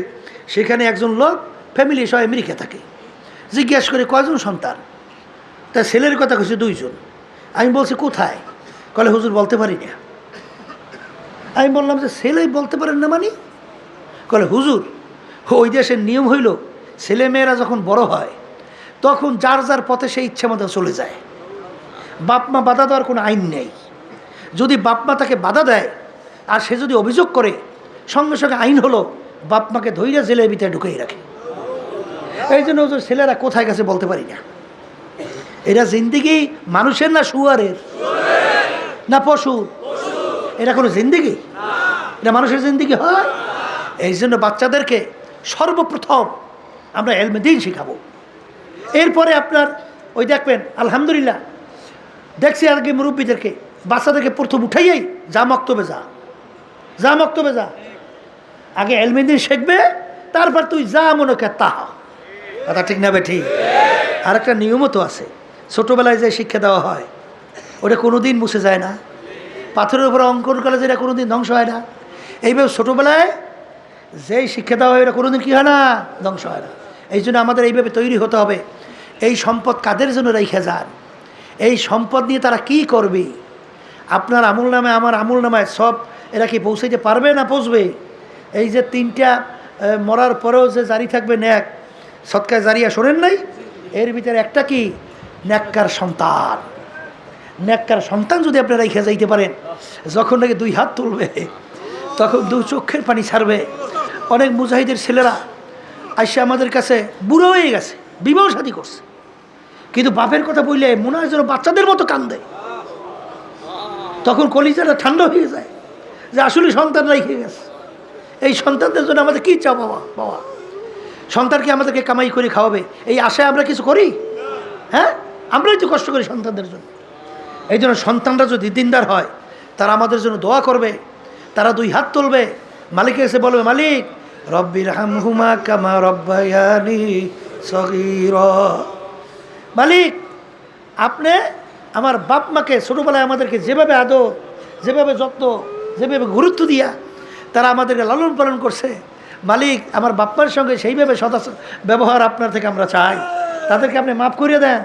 সেখানে একজন লোক ফ্যামিলি সব আমেরিকা থাকে, জিজ্ঞেস করে কয়জন সন্তান, তা ছেলের কথা কইছে 2 জন। আমি বলছি কোথায়? কলে হুজুর বলতে পারি না। আমি বললাম যে ছেলে বলতে পারেন না মানে? কলে হুজুর ওই দেশের নিয়ম হইল ছেলেমেয়েরা যখন বড় হয় তখন যার যার পথে সেই ইচ্ছা মতো চলে যায়, বাপ মা বাধা দেওয়ার কোনো আইন নেই। যদি বাপ মা তাকে বাধা দেয় আর সে যদি অভিযোগ করে, সঙ্গে সঙ্গে আইন হলো বাপ মাকে ধৈর্য জেলের ভিতরে ঢুকিয়ে রাখে। এই জন্য ছেলেরা কোথায় গেছে বলতে পারি না। এরা জিন্দিগি মানুষের না শুয়ারের না পশুর? এটা কোনো জিন্দিগি? এটা মানুষের জিন্দিগি হয়? এই জন্য বাচ্চাদেরকে সর্বপ্রথম আমরা ইলমে দ্বীন শিখাবো। এরপরে আপনার ওই দেখবেন আলহামদুলিল্লাহ দেখছি আগে মুরব্বীদেরকে বাচ্চাদেরকে প্রথম উঠাইয়াই যা মক্তবে যা, আগে ইলমে দ্বীন শিখবে, তারপর তুই যা মনে কর তাহা। কথা ঠিক না বেঠি? আর একটা নিয়মও তো আছে, ছোটোবেলায় যে শিক্ষা দেওয়া হয় ওটা কোনো দিন মুছে যায় না। পাথরের উপরে অঙ্কন করলে যেটা কোনো দিন ধ্বংস হয় না, এইভাবে ছোটোবেলায় যেই শিক্ষা দেওয়া হয় এটা কোনো দিন কী হয় না, ধ্বংস হয় না। এই জন্য আমাদের এইভাবে তৈরি হতে হবে। এই সম্পদ কাদের জন্য রেখে যান? এই সম্পদ নিয়ে তারা কি করবে? আপনার আমল নামে আমার আমল নামায় সব এরা কি পৌঁছাইতে পারবে না পৌঁছবে? এই যে 3টা মরার পরেও যে জারি থাকবে ন্যাক, সৎকায় জারিয়া শোনেন নাই? এর ভিতরে একটা কি? ন্যাক্কার সন্তান। ন্যাক্কার সন্তান যদি আপনি রেখে যাইতে পারেন, যখন নাকি 2 হাত তুলবে তখন 2 চোখের পানি ছাড়বে। অনেক মুজাহিদের ছেলেরা আইসা আমাদের কাছে বুড়ো হয়ে গেছে, বিবাহ শাদী করছে, কিন্তু বাপের কথা বললে মনে হয় যেন বাচ্চাদের মতো কান্দে। তখন কলিজাটা ঠান্ডা হয়ে যায় যে আসলে সন্তান রেখে গেছে। এই সন্তানদের জন্য আমাদের কী চাও বাবা? সন্তান কি আমাদেরকে কামাই করে খাওয়াবে এই আশায় আমরা কিছু করি? হ্যাঁ, আমরাই তো কষ্ট করি সন্তানদের জন্য। এই জন্য সন্তানরা যদি দিনদার হয় তারা আমাদের জন্য দোয়া করবে, তারা দুই হাত তুলবে, মালিকের এসে বলবে, মালিক রব্বির হামহুমা কামা রব্বায়ানি সগীরা। মালিক আপনি আমার বাপ মাকে ছোটোবেলায় আমাদেরকে যেভাবে আদর, যেভাবে যত্ন, যেভাবে গুরুত্ব দিয়া তারা আমাদেরকে লালন পালন করছে, মালিক আমার বাপ মার সঙ্গে সেইভাবে সদা ব্যবহার আপনার থেকে আমরা চাই, তাদেরকে আপনি মাফ করিয়ে দেন।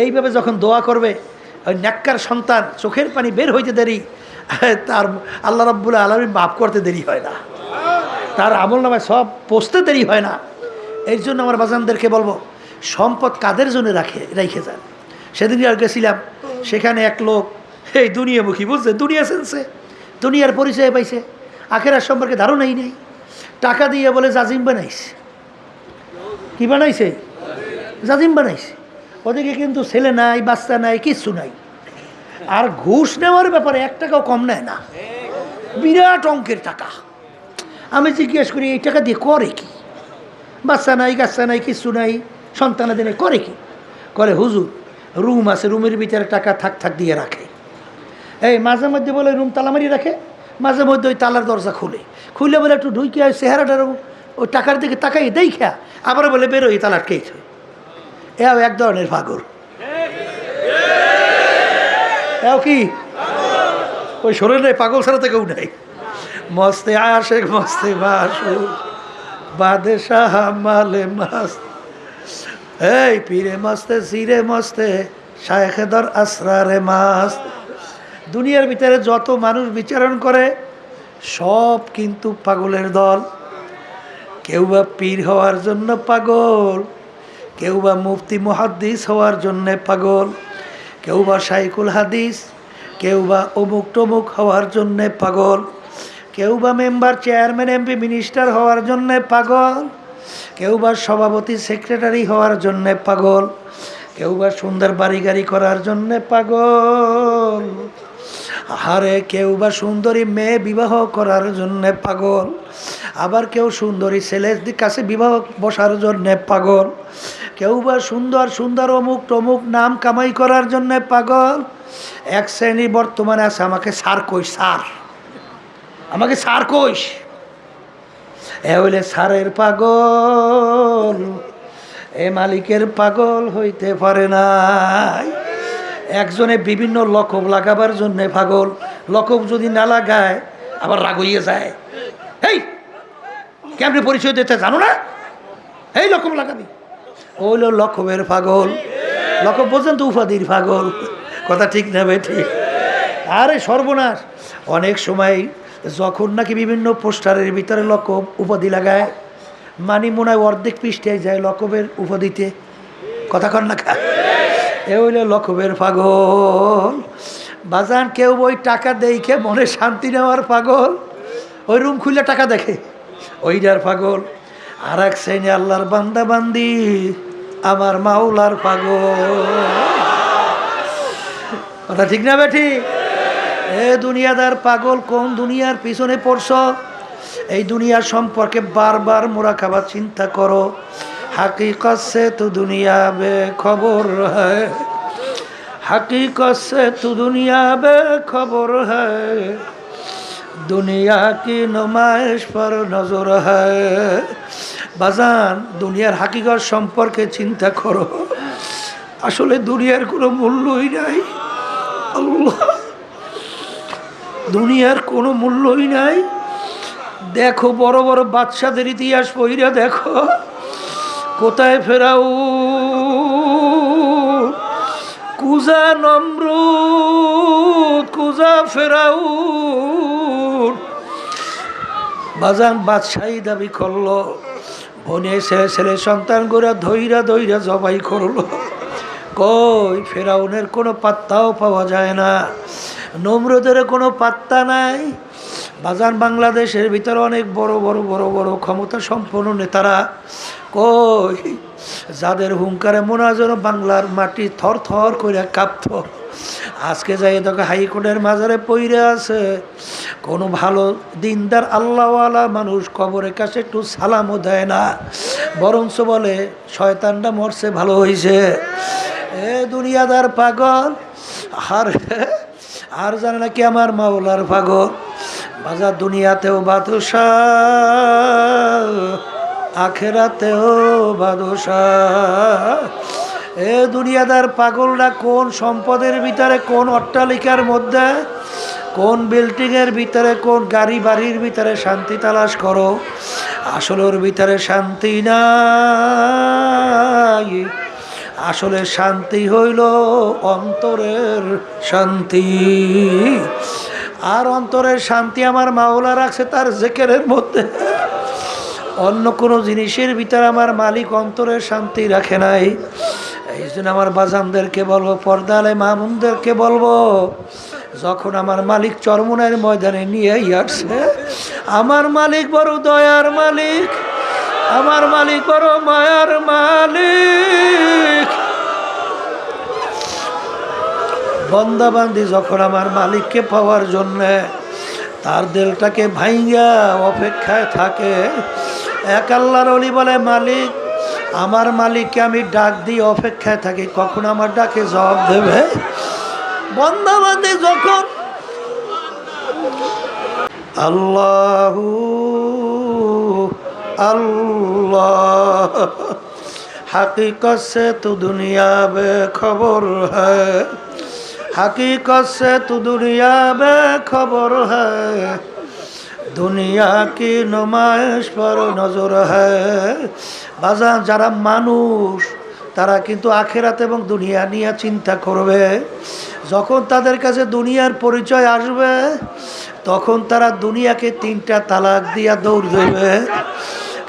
এইভাবে যখন দোয়া করবে, ওই নেককার সন্তান চোখের পানি বের হইতে দেরি, তার আল্লাহ রাব্বুল আলামিন মাফ করতে দেরি হয় না, তার আমল নামায় সব পৌঁছতে দেরি হয় না। এই জন্য আমার বাজানদেরকে বলবো, সম্পদ কাদের জন্য রেখে যান। সেদিন আর গেছিলাম, সেখানে এক লোক এই দুনিয়ামুখী, বুঝছে, দুনিয়া চেনছে, দুনিয়ার পরিচয় পাইছে, আখেরার সম্পর্কে ধারণাই নেই। টাকা দিয়ে বলে জাজিম বানাইছে। কি বানাইছে? জাজিম বানাইছে। ওদিকে কিন্তু ছেলে নাই, বাচ্চা নাই, কিচ্ছু নাই। আর ঘুষ নেওয়ার ব্যাপারে 1 টাকাও কম নেয় না, বিরাট অঙ্কের টাকা। আমি জিজ্ঞেস করি এই টাকা দিয়ে করে কি? বাচ্চা নাই, কাচ্চা নাই, কিচ্ছু নাই, সন্তানাদের নেই, করে কি? করে হুজুর রুম আছে, রুমের ভিতরে টাকা থাক দিয়ে রাখে। এই মাঝে মধ্যে বলে রুম তালা মারিয়ে রাখে, মাঝে মধ্যে ওই তালার দরজা খুলে বলে একটু ঢুকে হয়, চেহারাটার ওই টাকার দিকে তাকাই দেখা আবার বলে বেরোই, তালা আটকেছে। এও এক ধরনের পাগল। এও কি ওই শরীরে পাগল ছাড়া তো কেউ নাই। মস্তে আশেক মস্তে বাসু বাদশাহ মালে মাস্ত, এই পীরে মস্তে সিরে মস্তে শায়েখে দর আসরারে মাস্ত। দুনিয়ার ভিতরে যত মানুষ বিচরণ করে সব কিন্তু পাগলের দল। কেউ বা পীর হওয়ার জন্য পাগল, কেউ বা মুফতি মুহাদ্দিস হওয়ার জন্যে পাগল, কেউ বা শাইখুল হাদিস, কেউ বা অমুক টমুক হওয়ার জন্যে পাগল, কেউ বা মেম্বার, চেয়ারম্যান, এমপি, মিনিস্টার হওয়ার জন্যে পাগল, কেউ বা সভাপতি, সেক্রেটারি হওয়ার জন্যে পাগল, কেউ বা সুন্দর বাড়ি গাড়ি করার জন্যে পাগল, আরে কেউ বা সুন্দরী মেয়ে বিবাহ করার জন্যে পাগল, আবার কেউ সুন্দরী ছেলের কাছে বিবাহ বসার জন্যে পাগল, কেউ বা সুন্দর সুন্দর অমুক টমুক নাম কামাই করার জন্যে পাগল। এক শ্রেণী বর্তমানে আছে, আমাকে স্যার কইস, স্যার আমাকে স্যার কইস, এ হইলে স্যারের পাগল, এ মালিকের পাগল হইতে পারে নাই। একজনে বিভিন্ন লকব লাগাবার জন্যে পাগল, লকব যদি না লাগায় আবার রাগ হইয়ে যায়। এই কেমনি পরিচয় দিতে জানো না, এই লকব লাগাবি, ওইল লকবের পাগল। লকব বোঝেন তো, উপাধির পাগল। কথা ঠিক না ভাই? ঠিক। আরে সর্বনাশ, অনেক সময় যখন নাকি বিভিন্ন পোস্টারের ভিতরে লকব উপাধি লাগায়, মানি মনে হয় অর্ধেক পৃষ্ঠায় যায় লকবের উপাধিতে। কথা কন না, এ হইলে লকবের পাগল। বাজান কেউ ওই টাকা দেখে মনে শান্তি নেওয়ার পাগল, ওই রুম খুলে টাকা দেখে, ওইটার পাগল। আর এক শ্রেণী আল্লাহর বান্দা বান্দি, আমার মাওলার পাগল। কথা ঠিক না বেঠি? এ দুনিয়াদার পাগল, কোন দুনিয়ার পিছনে পড়ছ? এই দুনিয়ার সম্পর্কে বারবার মুরাকাবা চিন্তা করো। हकीकत से तो दुनिया बेखबर है, हकीकत से तो दुनिया बेखबर है, दुनिया की नुमाइश पर नजर है। বাজান দুনিয়ার হাকিকত সম্পর্কে চিন্তা করো, আসলে দুনিয়ার কোনো মূল্যই নাই। আল্লাহ, দুনিয়ার কোনো মূল্যই নাই। দেখো বড় বড় বাদশাদের ইতিহাস পড়িয়া দেখো, কোথায় ফেরাউন, কুজা নমরুদ, কুজা ফেরাউন। বাজান বাদশাহী দাবি করলো, বনে ছেলে সন্তান গোরা ধৈরা ধৈরা জবাই করলো। কই ফেরাউনের কোনো পাত্তাও পাওয়া যায় না, নমরুদের কোনো পাত্তা নাই। বাজান বাংলাদেশের ভিতরে অনেক বড় বড় বড় বড় ক্ষমতা সম্পন্ন নেতারা, কই যাদের হুঙ্কারে মনে হয় যেন বাংলার মাটি থর থর করে কাঁপত, আজকে যাই দেখো হাইকোর্টের মাজারে পইরে আছে। কোনো ভালো দিনদার আল্লাহওয়ালা মানুষ কবরের কাছে একটু সালামও দেয় না, বরঞ্চ বলে শয়তানটা মরছে ভালো হয়েছে। এ দুনিয়াদার পাগল, আর আর জানে নাকি আমার মাওলার পাগল। বাজার দুনিয়াতেও বাদশাহ, আখেরাতেও বাদশাহ। এ দুনিয়াদার পাগলরা কোন সম্পদের ভিতরে, কোন অট্টালিকার মধ্যে, কোন বিল্ডিংয়ের ভিতরে, কোন গাড়ি বাড়ির ভিতরে শান্তি তালাশ করো, আসলে ওর ভিতরে শান্তি নাই। আসলে শান্তি হইল অন্তরের শান্তি। আর অন্তরের শান্তি আমার মাওলা রাখছে তার জিকিরের মধ্যে। অন্য কোনো জিনিসের ভিতরে আমার মালিক অন্তরের শান্তি রাখে নাই। এই জন্য আমার বাজানদেরকে বলবো, পর্দালে মামুনদেরকে বলবো, যখন আমার মালিক চরমনের ময়দানে নিয়ে আসছে, আমার মালিক বড় দয়ার মালিক, আমার মালিক বড় মায়ার মালিক। বন্দাবান্দি যখন আমার মালিককে পাওয়ার জন্যে তার দিলটাকে ভাইঙ্গা অপেক্ষায় থাকে, এক আল্লাহর ওলি বলে, মালিক, আমার মালিককে আমি ডাক দিয়ে অপেক্ষায় থাকি কখন আমার ডাকে জবাব দেবে। বন্দাবান্দি যখন আল্লাহু अल्लाह हकीकत से तू दुनिया बेखबर है, हकीकत से तू दुनिया बेखबर है, दुनिया की नुमाइश पर नजर है। বাজার যারা মানুষ তারা কিন্তু আখিরাত এবং দুনিয়া নিয়ে চিন্তা করবে। যখন তাদের কাছে দুনিয়ার পরিচয় আসবে তখন তারা দুনিয়াকে 3টা তালাক দিয়া দৌড় দেবে,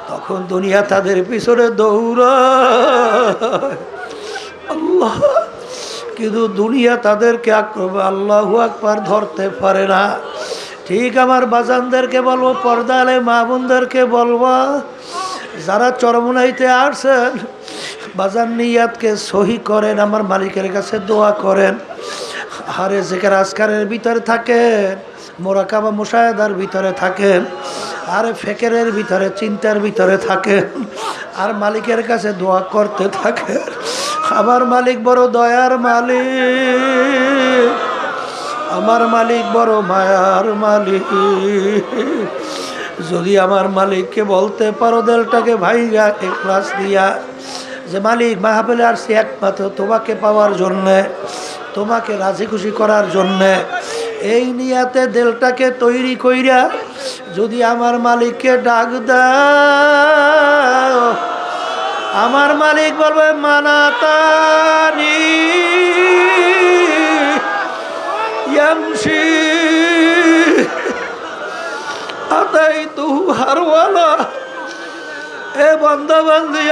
তখন দুনিয়া তাদের পিছনে দৌড়ায়। আল্লাহ, কিন্তু দুনিয়া তাদেরকে আল্লাহু আকবার ধরতে পারে না। ঠিক আমার বাজানদেরকে বলবো, পর্দালে মা বোনদেরকে বলবো, যারা চরমনাইতে আসছেন বাজান নিয়াতকে সহি করেন, আমার মালিকের কাছে দোয়া করেন। আরে জিকির আজকারের ভিতরে থাকেন, মোরাকাবা মুশাহাদার ভিতরে থাকেন, আর ফিকিরের ভিতরে চিন্তার ভিতরে থাকেন, আর মালিকের কাছে দোয়া করতে থাকেন। আমার মালিক বড় দয়ার মালিক, আমার মালিক বড় মায়ার মালিক। যদি আমার মালিককে বলতে পারো দিলটাকে ভাইগা ইখলাস দিয়া, যে মালিক মাহফিলে আসছি একমাত্র তোমাকে পাওয়ার জন্যে, তোমাকে রাজি খুশি করার জন্যে, এই নিয়াতে দিলটাকে তৈরি কইরা যদি আমার মালিককে ডাক দাও, আমার মালিক বলবে, মানাতানি ইয়ামশি আতাই তু হারওয়ালা। এ বান্দা বান্দি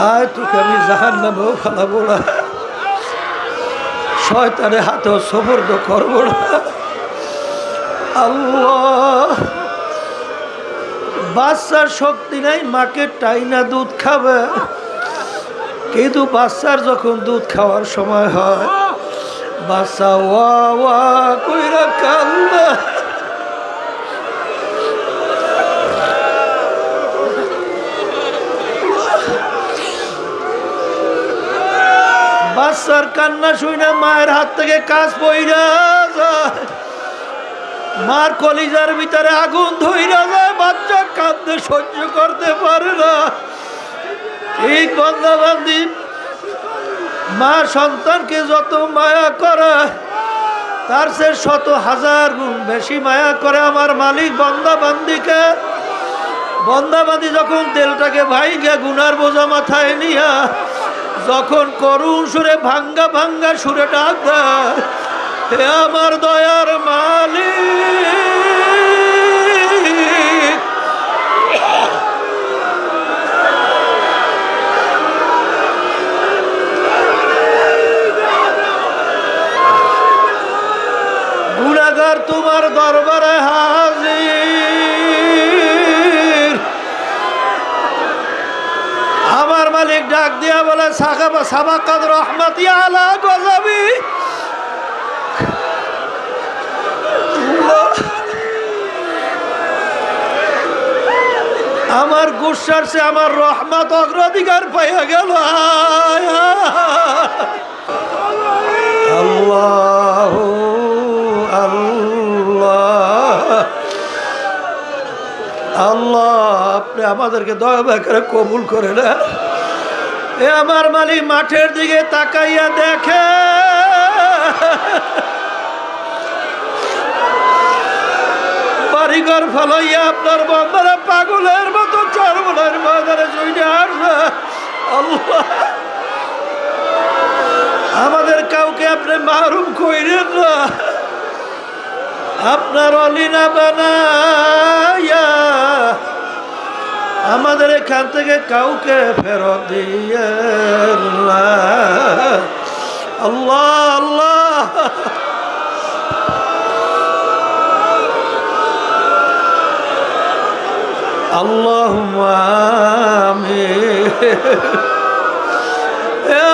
আয়, তোকে আমি জাহান্নামেও ফেলাবো না, শয়তানের হাতেও সবর্দ করবো না। আল্লাহ, বাচ্চার শক্তি নাই, মাকে টাইনা দুধ খাবে, কিন্তু বাচ্চার যখন দুধ খাওয়ার সময় হয় বাচ্চা ওয়া ওয়া কইরা কান্দে। বাচ্চার কান্না শুনে মায়ের হাত থেকে কাজ পইরা যায়, মার কলিজার ভিতরে আগুন ধইরা যায়, বাচ্চা কাঁদতে সহ্য করতে পারে না। ঠিক বান্দাবান্দি মা সন্তানকে যত মায়া করে তার সে 100,000 গুণ বেশি মায়া করে আমার মালিক বান্দাবান্দিকে। বান্দাবান্দি যখন দিলটাকে ভাইঙ্গা গুনার বোঝা মাথায় নিয়া যখন করুণ সুরে ভাঙ্গা ভাঙ্গা সুরে ডাক দেয়, হে আমার দয়ার মালিক, এবার তোমার দরবারে হাজির। আমার মালিক ডাক দিয়া বলে সাবাকাত রহমতি আলা গজাবি। আমার গুসার সে আমার রহমত অগ্রাধিকার পাইয়া গেল। আল্লাহ আল্লাহ আল্লাহ, আপনি আমাদেরকে দয়া করে কবুল করে না। এ আমার মালিক মাঠের দিকে তাকাইয়া দেখে বাড়িঘর ফলাইয়া আপনার বান্দারা পাগলের মতো চরমনের ময়দানে চলে আসবে। আল্লাহ, আমাদের কাউকে আপনি মাহরুম কইরেন না, আপনার অলিনা বানাইয়া আমাদের এখান থেকে কাউকে ফেরত দিয়ে আল্লাহ আল্লাহ। আল্লাহুম্মা আমিন।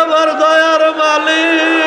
আমার দয়ার মালিক